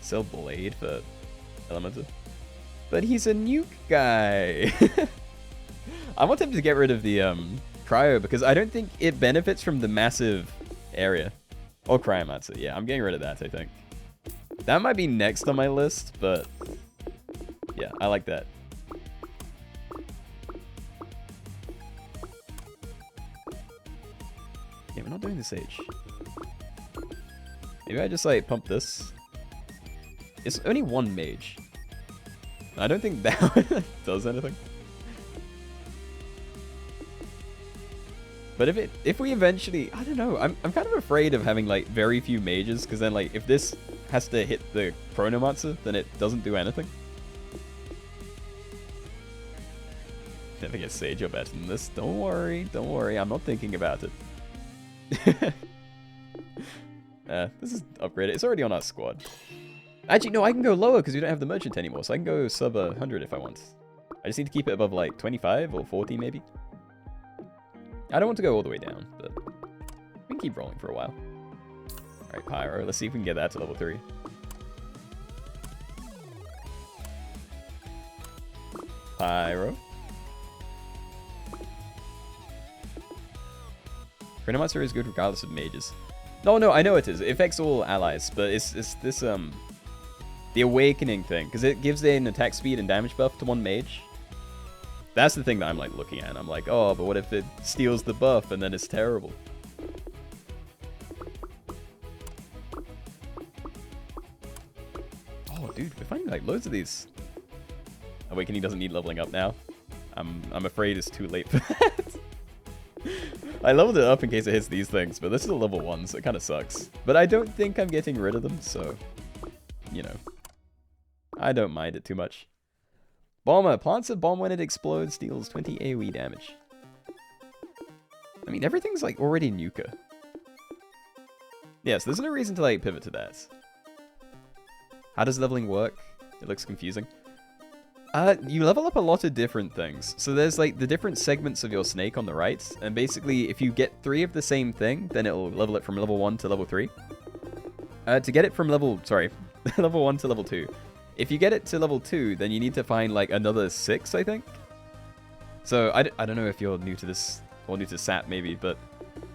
Sell Blade for Elemental. But he's a nuke guy. I want him to get rid of the Cryo, because I don't think it benefits from the massive area. Or Cryomancer. Yeah, I'm getting rid of that, I think. That might be next on my list, but yeah, I like that. Yeah, we're not doing the Sage. Maybe I just like pump this. It's only one mage. I don't think that does anything. But if we eventually, I don't know, I'm kind of afraid of having like very few mages, because then like if this has to hit the Chronomancer, then it doesn't do anything. Never get Sage or better than this. Don't worry, I'm not thinking about it. This is upgraded. It's already on our squad. Actually, no, I can go lower because we don't have the merchant anymore, so I can go sub 100 if I want. I just need to keep it above like 25 or 40 maybe. I don't want to go all the way down, but we can keep rolling for a while. Alright, Pyro. Let's see if we can get that to level 3. Pyro. Chronomancer is good regardless of mages. No, I know it is. It affects all allies, but it's this, the awakening thing, because it gives an attack speed and damage buff to one mage. That's the thing that I'm like looking at. I'm like, oh, but what if it steals the buff and then it's terrible? Oh, dude, we're finding like loads of these. Awakening doesn't need leveling up now. I'm afraid it's too late for that. I leveled it up in case it hits these things, but this is a level 1, so it kind of sucks. But I don't think I'm getting rid of them, so, you know. I don't mind it too much. Bomber. Plants a bomb when it explodes, deals 20 AOE damage. I mean, everything's like already Nuka. Yeah, so there's no reason to like pivot to that. How does leveling work? It looks confusing. You level up a lot of different things. So there's like the different segments of your snake on the right, and basically if you get 3 of the same thing, then it'll level it from level 1 to level 3. To get it from level 1 to level 2. If you get it to level 2, then you need to find like another 6, I think. So I don't know if you're new to this, or new to SAP maybe, but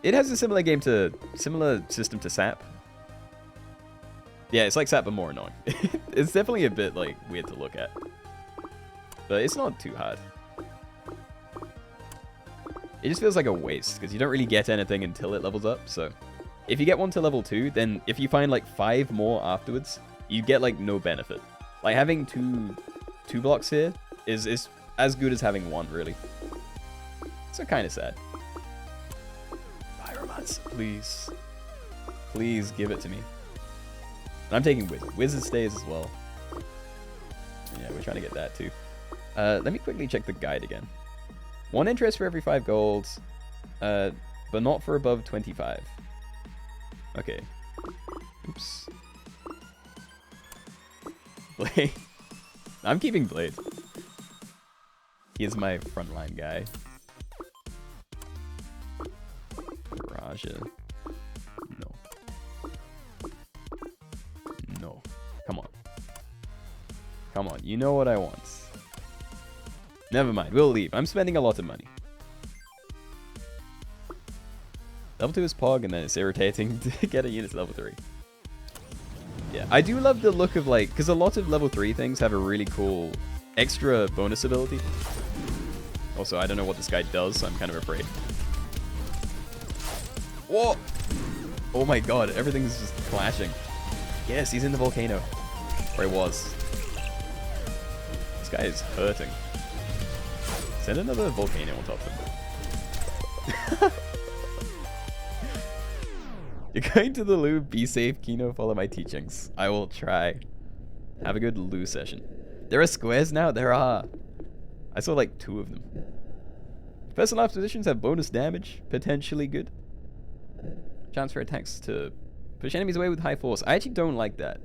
it has a similar system to SAP. Yeah, it's like SAP but more annoying. It's definitely a bit like weird to look at. But it's not too hard. It just feels like a waste, because you don't really get anything until it levels up, so... If you get one to level 2, then if you find like 5 more afterwards, you get like no benefit. Like having two blocks here is as good as having 1, really. So kind of sad. Pyromancer, please. Please give it to me. And I'm taking Wizard. Wizard stays as well. Yeah, we're trying to get that too. Let me quickly check the guide again. 1 interest for every 5 gold, but not for above 25. Okay. Oops. Blade. I'm keeping Blade. He is my frontline guy. Raja. No. No. Come on. Come on. You know what I want. Never mind. We'll leave. I'm spending a lot of money. Level 2 is Pog, and then it's irritating to get a unit to level 3. Yeah, I do love the look of like, because a lot of level 3 things have a really cool extra bonus ability. Also, I don't know what this guy does, so I'm kind of afraid. Whoa! Oh my god, everything's just clashing. Yes, he's in the volcano. Or he was. This guy is hurting. Send another volcano on top of him. You're going to the loo. Be safe, Keenoe. Follow my teachings. I will try. Have a good loo session. There are squares now? There are. I saw like 2 of them. Personalized positions have bonus damage. Potentially good. Chance for attacks to push enemies away with high force. I actually don't like that.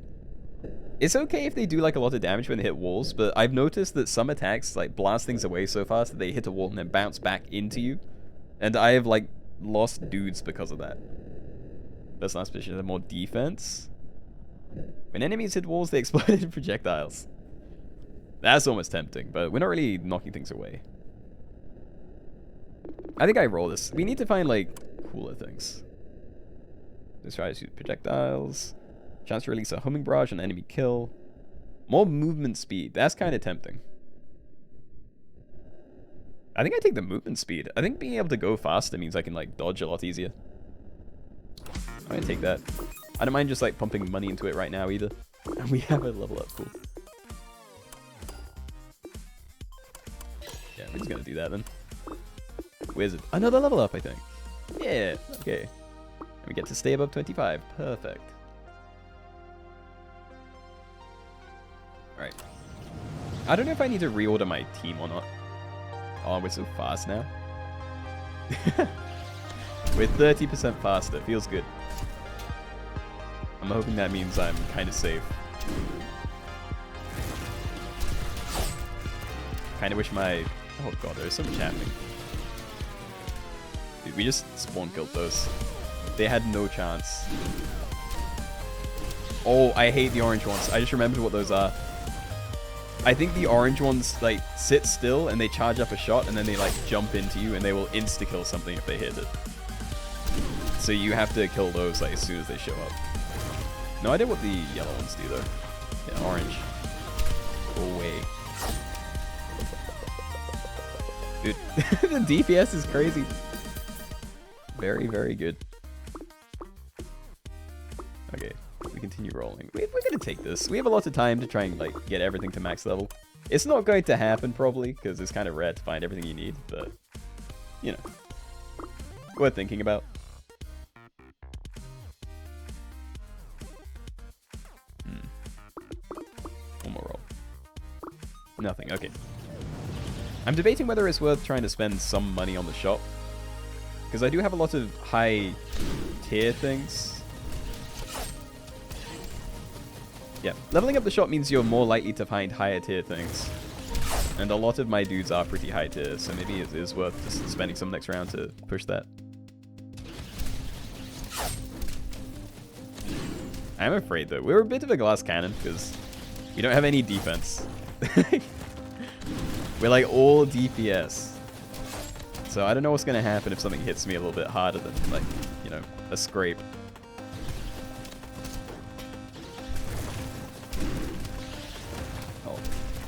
It's okay if they do like a lot of damage when they hit walls, but I've noticed that some attacks like blast things away so fast that they hit a wall and then bounce back into you. And I have like lost dudes because of that. Personalized positions have more defense. When enemies hit walls, they explode into projectiles. That's almost tempting, but we're not really knocking things away. I think I roll this. We need to find like cooler things. Let's try to shoot projectiles. Chance to release a homing barrage on enemy kill. More movement speed. That's kind of tempting. I think I take the movement speed. I think being able to go faster means I can like dodge a lot easier. I'm gonna take that. I don't mind just like pumping money into it right now either. And we have a level up. Cool. Yeah, we're just gonna do that then. Wizard. Another level up, I think. Yeah, okay. And we get to stay above 25. Perfect. Alright. I don't know if I need to reorder my team or not. Oh, we're so fast now. We're 30% faster. Feels good. I'm hoping that means I'm kind of safe. Kind of wish my... Oh god, there's so much happening. Dude, we just spawn killed those. They had no chance. Oh, I hate the orange ones. I just remembered what those are. I think the orange ones, like, sit still and they charge up a shot and then they, like, jump into you and they will insta-kill something if they hit it. So you have to kill those, like, as soon as they show up. No idea what the yellow ones do, though. Yeah, orange. Go away. Dude, the DPS is crazy. Very, very good. Okay, we continue rolling. We're gonna take this. We have a lot of time to try and like get everything to max level. It's not going to happen probably because it's kind of rare to find everything you need, but you know, worth thinking about. One more roll. Nothing. Okay. I'm debating whether it's worth trying to spend some money on the shop because I do have a lot of high tier things. Yeah, leveling up the shop means you're more likely to find higher tier things. And a lot of my dudes are pretty high tier, so maybe it is worth just spending some next round to push that. I'm afraid though, we're a bit of a glass cannon because we don't have any defense. We're like all DPS. So I don't know what's going to happen if something hits me a little bit harder than like, you know, a scrape.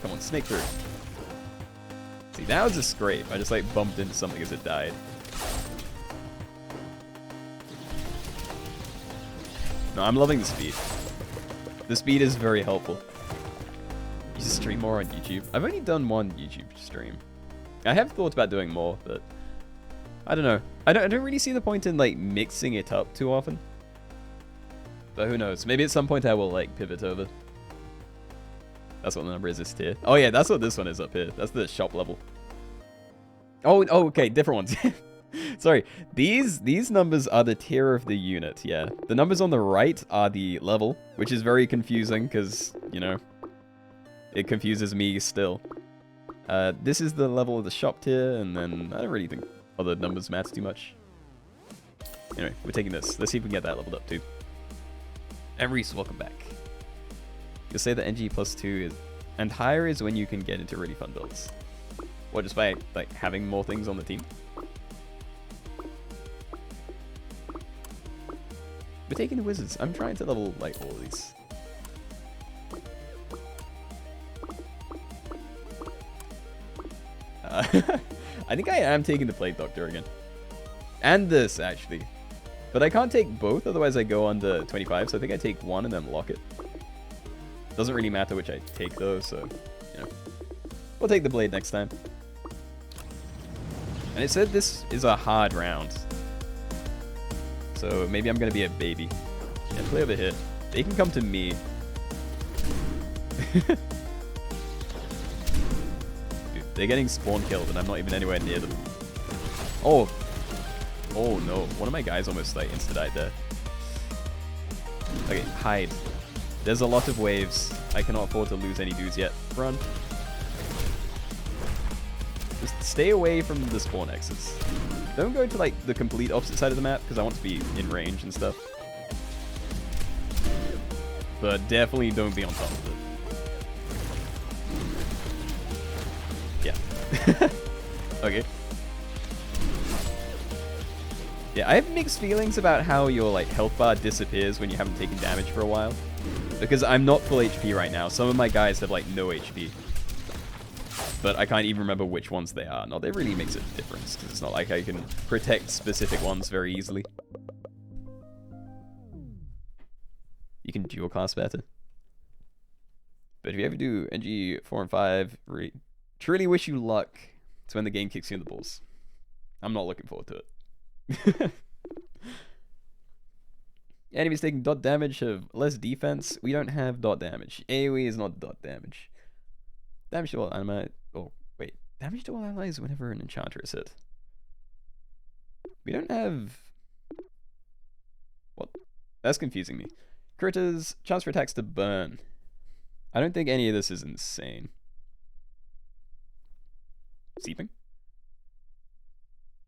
Come on, snake through. See, that was a scrape. I just like bumped into something as it died. No, I'm loving the speed. The speed is very helpful. You should stream more on YouTube. I've only done one YouTube stream. I have thought about doing more, but I don't know. I don't really see the point in like mixing it up too often. But who knows? Maybe at some point I will like pivot over. That's what the number is this tier. Oh yeah, that's what this one is up here. That's the shop level. Oh, okay, different ones. Sorry, these numbers are the tier of the unit, yeah. The numbers on the right are the level, which is very confusing because, you know, it confuses me still. This is the level of the shop tier, and then I don't really think other numbers matter too much. Anyway, we're taking this. Let's see if we can get that leveled up too. And Reese, welcome back. You'll say that NG +2 is, and higher is when you can get into really fun builds. What, just by like having more things on the team? We're taking the wizards. I'm trying to level like all of these. I think I am taking the Plague Doctor again. And this, actually. But I can't take both, otherwise I go under 25, so I think I take one and then lock it. Doesn't really matter which I take, though, so, you know. We'll take the Blade next time. And it said this is a hard round. So maybe I'm going to be a baby. Yeah, play over here. They can come to me. They're getting spawn killed and I'm not even anywhere near them. Oh. Oh no. One of my guys almost like insta-died there. Okay, hide. There's a lot of waves. I cannot afford to lose any dudes yet. Run. Just stay away from the spawn X's. Don't go to like the complete opposite side of the map because I want to be in range and stuff. But definitely don't be on top of it. Yeah. Okay. Yeah, I have mixed feelings about how your like health bar disappears when you haven't taken damage for a while. Because I'm not full HP right now. Some of my guys have like no HP. But I can't even remember which ones they are. Not that it really makes a difference, because it's not like I can protect specific ones very easily. You can dual class better. But if you ever do NG 4 and 5, truly wish you luck. It's when the game kicks you in the balls. I'm not looking forward to it. Enemies taking dot damage have less defense. We don't have dot damage. AOE is not dot damage. Damage to all allies. Oh, wait. Damage to all allies whenever an enchanter is hit. We don't have... What? That's confusing me. Critters, chance for attacks to burn. I don't think any of this is insane. Seeping?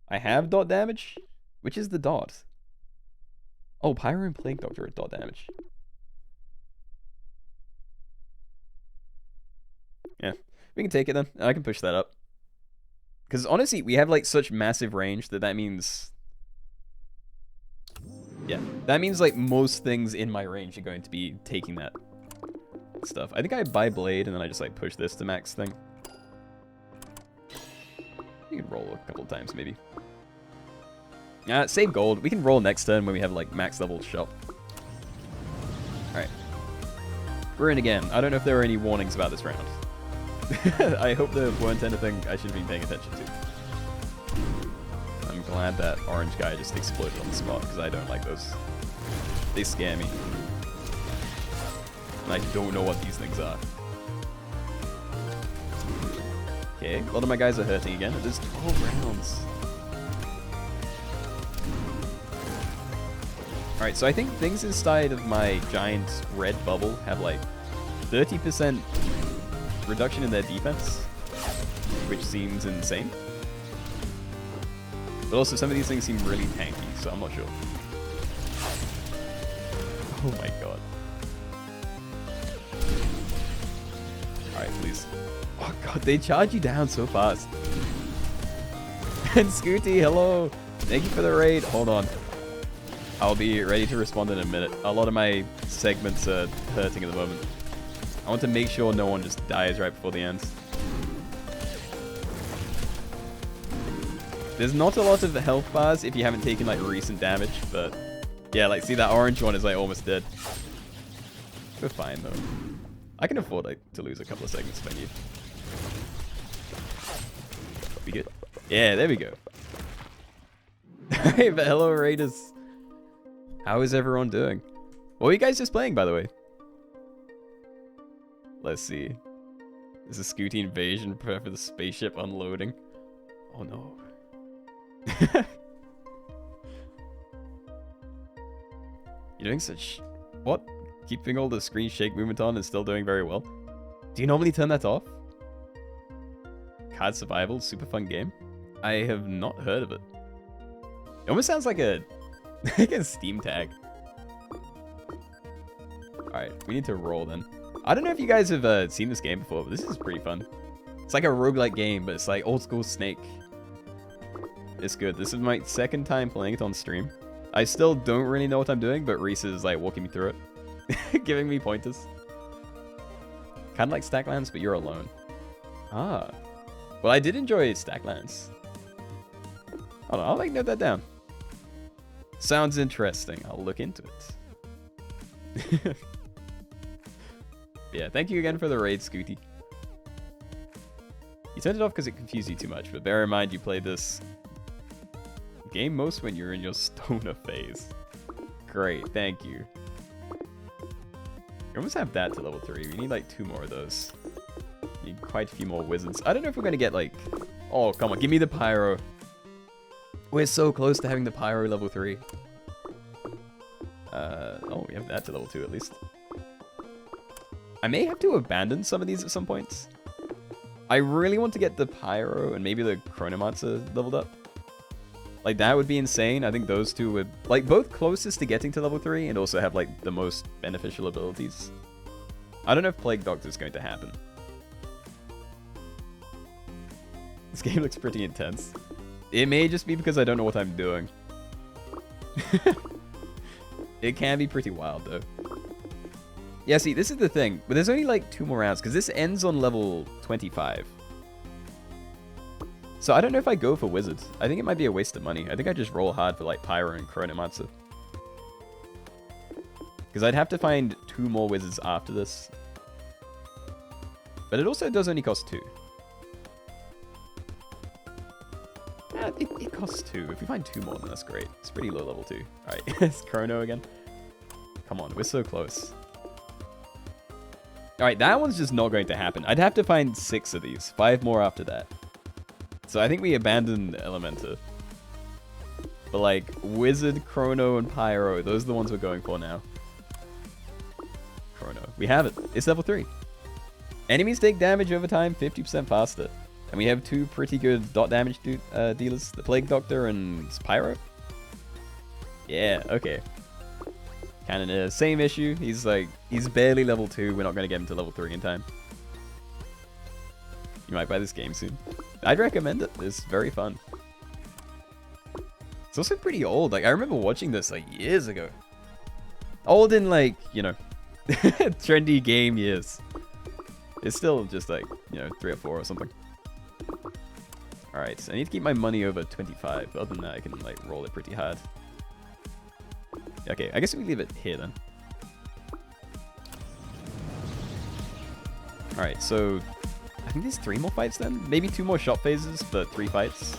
I have dot damage? Which is the dot? Oh, Pyro and Plague Doctor are dot damage. Yeah, we can take it then. I can push that up. Because honestly, we have like such massive range that means... Yeah, that means like most things in my range are going to be taking that stuff. I think I buy Blade and then I just like push this to max thing. We can roll a couple of times, maybe. Save gold. We can roll next turn when we have, like, max level shop. Alright. We're in again. I don't know if there are any warnings about this round. I hope there weren't anything I should have been paying attention to. I'm glad that orange guy just exploded on the spot, because I don't like those. They scare me. And I don't know what these things are. Okay, a lot of my guys are hurting again. There's 12 rounds. Alright, so I think things inside of my giant red bubble have like 30% reduction in their defense, which seems insane. But also some of these things seem really tanky, so I'm not sure. Oh my god. Alright, please. Oh god, they charge you down so fast. And Scooty, hello! Thank you for the raid. Hold on. I'll be ready to respond in a minute. A lot of my segments are hurting at the moment. I want to make sure no one just dies right before the end. There's not a lot of health bars if you haven't taken like recent damage, but yeah, like see that orange one is like almost dead. We're fine though. I can afford like to lose a couple of segments if I need. We good? Yeah, there we go. Hey, but hello Raiders. How is everyone doing? What were you guys just playing, by the way? Let's see. Is a Scooty invasion prepare for the spaceship unloading? Oh no. You're doing such... What? Keeping all the screen shake movement on and still doing very well? Do you normally turn that off? Card Survival, super fun game. I have not heard of it. It almost sounds like a... like a Steam tag. Alright, we need to roll then. I don't know if you guys have seen this game before, but this is pretty fun. It's like a roguelite game, but it's like old school Snake. It's good. This is my second time playing it on stream. I still don't really know what I'm doing, but Reese is like walking me through it. Giving me pointers. Kind of like Stacklands, but you're alone. Ah. Well, I did enjoy Stacklands. Hold on, I'll like note that down. Sounds interesting. I'll look into it. Yeah, thank you again for the raid, Scooty. You turned it off because it confused you too much, but bear in mind you played this game most when you're in your stoner phase. Great, thank you. We almost have that to level 3. We need like 2 more of those. Need quite a few more wizards. I don't know if we're going to get like... Oh, come on, give me the pyro. We're so close to having the pyro level 3. Oh, we have that to level 2 at least. I may have to abandon some of these at some points. I really want to get the pyro and maybe the chronomancer leveled up. Like, that would be insane. I think those two would, like, both closest to getting to level 3 and also have, like, the most beneficial abilities. I don't know if Plague Doctor is going to happen. This game looks pretty intense. It may just be because I don't know what I'm doing. It can be pretty wild, though. Yeah, see, this is the thing. But there's only, like, 2 more rounds, because this ends on level 25. So I don't know if I go for Wizards. I think it might be a waste of money. I think I just roll hard for, like, Pyro and Chronomancer. Because I'd have to find 2 more Wizards after this. But it also does only cost 2. Yeah, it costs 2. If we find 2 more, then that's great. It's pretty low level 2. Alright, it's Chrono again. Come on, we're so close. Alright, that one's just not going to happen. I'd have to find 6 of these. 5 more after that. So I think we abandoned Elementor. But like, Wizard, Chrono, and Pyro, those are the ones we're going for now. Chrono. We have it. It's level 3. Enemies take damage over time 50% faster. And we have 2 pretty good dot damage dealers. The Plague Doctor and Pyro. Yeah, okay. Cannoneer, same issue. He's barely level 2. We're not going to get him to level 3 in time. You might buy this game soon. I'd recommend it. It's very fun. It's also pretty old. Like, I remember watching this like years ago. Old in like, you know, trendy game years. It's still just like, you know, 3 or 4 or something. Alright, so I need to keep my money over 25. But other than that, I can like roll it pretty hard. Okay, I guess we leave it here then. Alright, so I think there's 3 more fights then? Maybe 2 more shop phases, but 3 fights.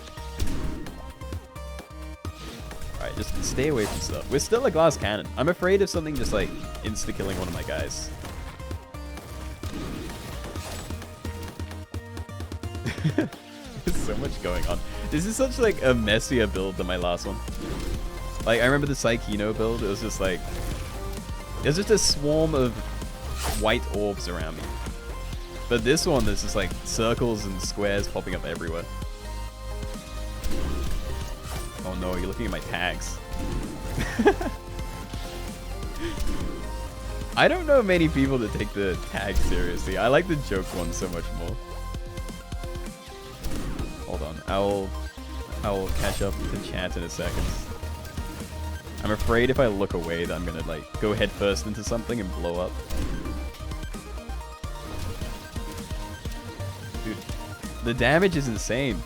Alright, just stay away from stuff. We're still a glass cannon. I'm afraid of something just like insta-killing one of my guys. There's so much going on. This is such like a messier build than my last one. Like I remember the Keenoe build, it was just like there's just a swarm of white orbs around me. But this one there's just like circles and squares popping up everywhere. Oh no, you're looking at my tags. I don't know many people that take the tags seriously. I like the joke one so much more. Hold on, I will catch up to chat in a second. I'm afraid if I look away that I'm gonna like go head first into something and blow up. Dude, the damage is insane.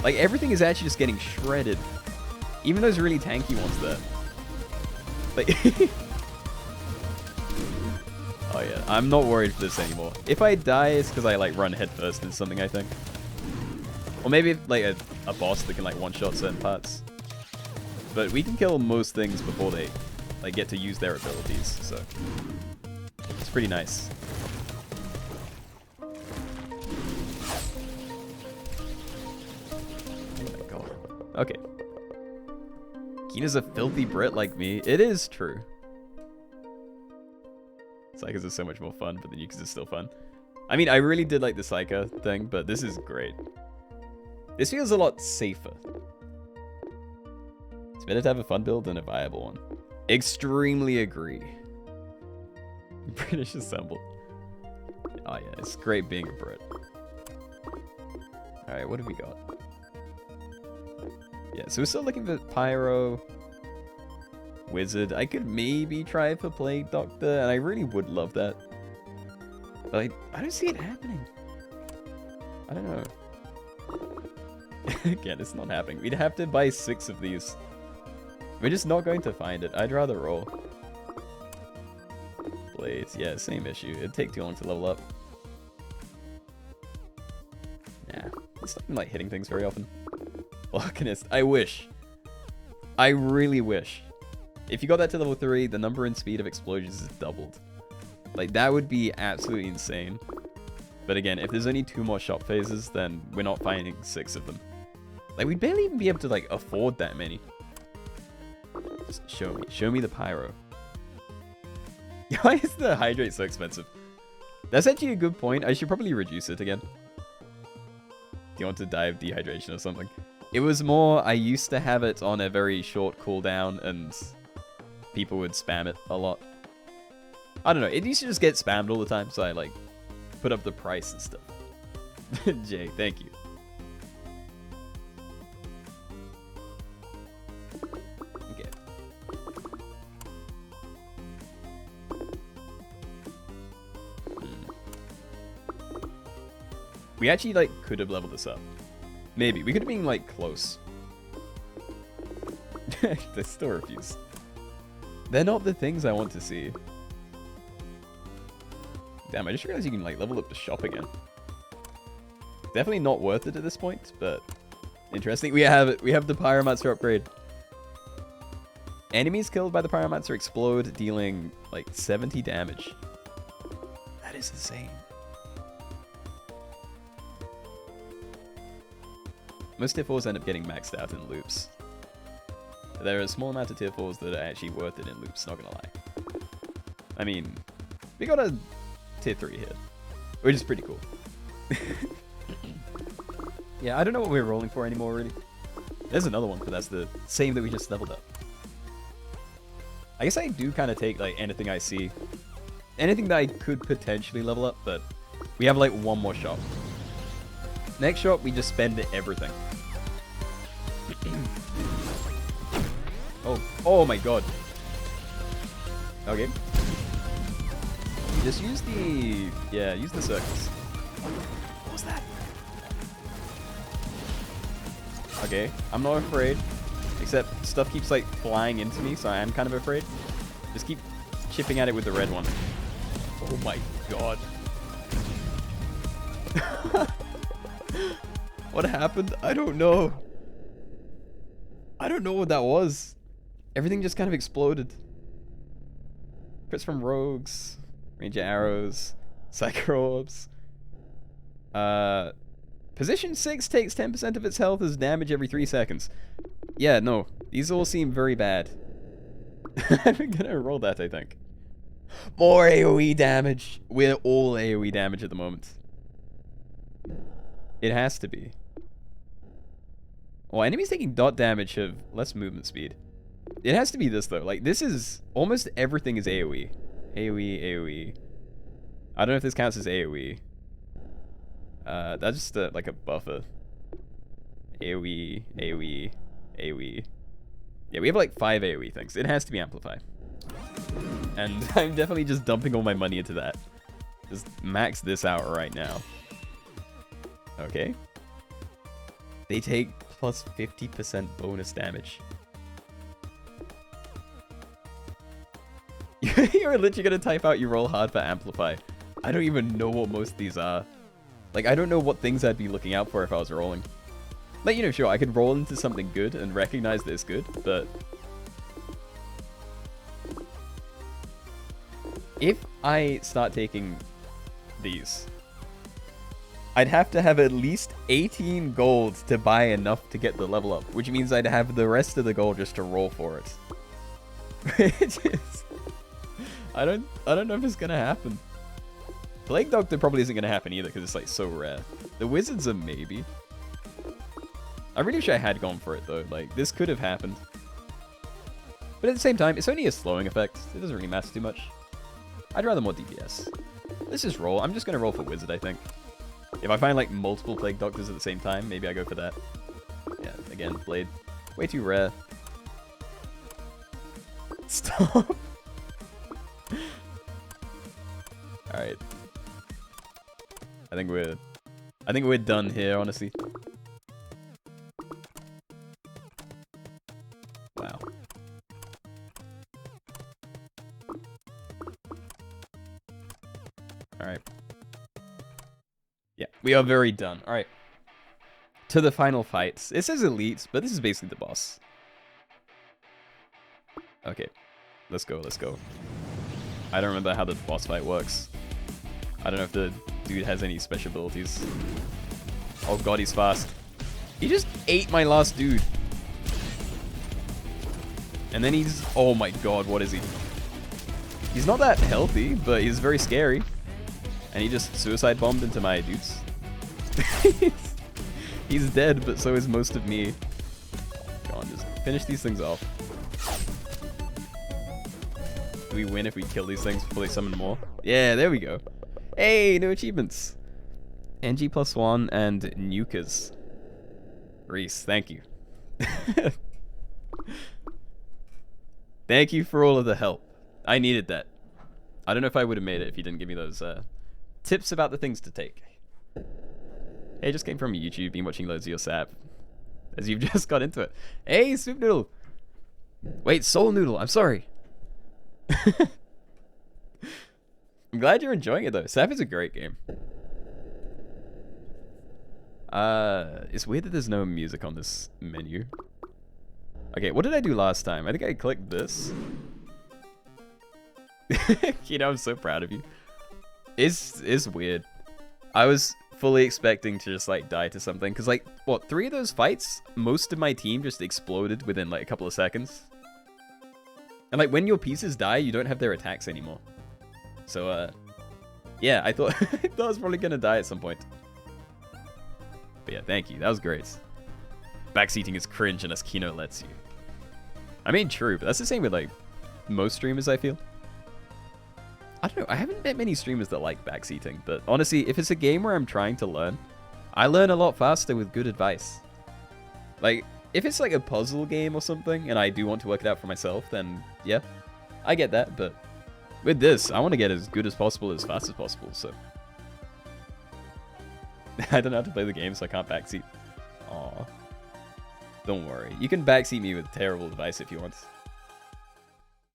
Like everything is actually just getting shredded. Even those really tanky ones there. Like oh yeah, I'm not worried for this anymore. If I die, it's because I like run head first into something, I think. Or maybe like a boss that can like one-shot certain parts. But we can kill most things before they like get to use their abilities, so it's pretty nice. Oh my god. Okay. Keena's a filthy Brit like me. It is true. Psychers are so much more fun, but the Nukas is still fun. I mean, I really did like the Psycho thing, but this is great. This feels a lot safer. It's better to have a fun build than a viable one. Extremely agree. British Assemble. Oh yeah, it's great being a Brit. Alright, what have we got? Yeah, so we're still looking for Pyro. Wizard. I could maybe try for Plague Doctor, and I really would love that. But I don't see it happening. I don't know. Again, it's not happening. We'd have to buy 6 of these. We're just not going to find it. I'd rather roll. Blades. Yeah, same issue. It'd take too long to level up. Nah. It's not even like hitting things very often. Arcanist. I wish. I really wish. If you got that to level 3, the number and speed of explosions is doubled. Like, that would be absolutely insane. But again, if there's only 2 more shop phases, then we're not finding 6 of them. Like, we'd barely even be able to, like, afford that many. Just show me. Show me the Pyro. Why is the Hydrate so expensive? That's actually a good point. I should probably reduce it again. Do you want to die of dehydration or something? It was more, I used to have it on a very short cooldown, and people would spam it a lot. I don't know. It used to just get spammed all the time, so I, like, put up the price and stuff. Jay, thank you. Okay. We actually, like, could have leveled this up. Maybe. We could have been, like, close. They still refuse. They're not the things I want to see. Damn, I just realized you can, like, level up the shop again. Definitely not worth it at this point, but interesting. We have it. We have the Pyromancer upgrade. Enemies killed by the Pyromancer explode, dealing, like, 70 damage. That is insane. Most tier 4s end up getting maxed out in loops. There are a small amount of tier 4s that are actually worth it in loops, not gonna lie. I mean, we got a tier 3 here, which is pretty cool. Yeah, I don't know what we're rolling for anymore, really. There's another one, but that's the same that we just leveled up. I guess I do kind of take, like, anything I see. Anything that I could potentially level up, but we have, like, 1 more shop. Next shop, we just spend everything. Oh my god. Okay. Just use the... Yeah, use the circles. What was that? Okay, I'm not afraid. Except stuff keeps like flying into me, so I am kind of afraid. Just keep chipping at it with the red one. Oh my god. What happened? I don't know. I don't know what that was. Everything just kind of exploded. Crits from rogues, ranger arrows, psycho orbs. Position 6 takes 10% of its health as damage every 3 seconds. Yeah, no. These all seem very bad. I'm gonna roll that, I think. More AoE damage. We're all AoE damage at the moment. It has to be. Well, enemies taking dot damage have less movement speed. It has to be this, though. Like, this is... Almost everything is AoE. AoE, AoE. I don't know if this counts as AoE. That's just like a buffer. AoE, AoE, AoE. Yeah, we have like 5 AoE things. It has to be Amplify. And I'm definitely just dumping all my money into that. Just max this out right now. Okay. They take plus 50% bonus damage. You're literally gonna type out you roll hard for Amplify. I don't even know what most of these are. Like, I don't know what things I'd be looking out for if I was rolling. Like, you know, sure, I could roll into something good and recognize that it's good, but... If I start taking these, I'd have to have at least 18 gold to buy enough to get the level up, which means I'd have the rest of the gold just to roll for it. Which is... I don't know if it's gonna happen. Plague Doctor probably isn't gonna happen either because it's like so rare. The Wizards are maybe. I really wish I had gone for it though. Like, this could have happened. But at the same time, it's only a slowing effect. It doesn't really matter too much. I'd rather more DPS. Let's just roll. I'm just gonna roll for Wizard, I think. If I find like multiple Plague Doctors at the same time, maybe I go for that. Yeah, again, Blade. Way too rare. Stop. Alright. I think we're done here, honestly. Wow. Alright. Yeah, we are very done. Alright. To the final fights. It says elite, but this is basically the boss. Okay. Let's go, let's go. I don't remember how the boss fight works. I don't know if the dude has any special abilities. Oh god, he's fast. He just ate my last dude. And then he's... Oh my god, what is he? He's not that healthy, but he's very scary. And he just suicide bombed into my dudes. He's dead, but so is most of me. Go on, just finish these things off. Do we win if we kill these things before they summon more? Yeah, there we go. Hey, new achievements. NG +1 and Nukas. Reese, thank you. Thank you for all of the help. I needed that. I don't know if I would have made it if you didn't give me those tips about the things to take. Hey, just came from YouTube, been watching loads of your sap. As you've just got into it. Hey, Soup Noodle. Wait, Soul Noodle, I'm sorry. I'm glad you're enjoying it though. Sap is a great game. It's weird that there's no music on this menu. Okay, what did I do last time? I think I clicked this. Keenoe, I'm so proud of you. It's weird. I was fully expecting to just like die to something because like what, 3 of those fights, most of my team just exploded within like a couple of seconds. And like when your pieces die, you don't have their attacks anymore. So yeah, I thought I was probably gonna die at some point. But yeah, thank you. That was great. Backseating is cringe unless Keenoe lets you. I mean, true, but that's the same with like most streamers, I feel. I don't know. I haven't met many streamers that like backseating, but honestly, if it's a game where I'm trying to learn, I learn a lot faster with good advice. Like, if it's like a puzzle game or something, and I do want to work it out for myself, then yeah, I get that, but with this, I want to get as good as possible, as fast as possible, so. I don't know how to play the game, so I can't backseat. Aw. Don't worry. You can backseat me with terrible device if you want.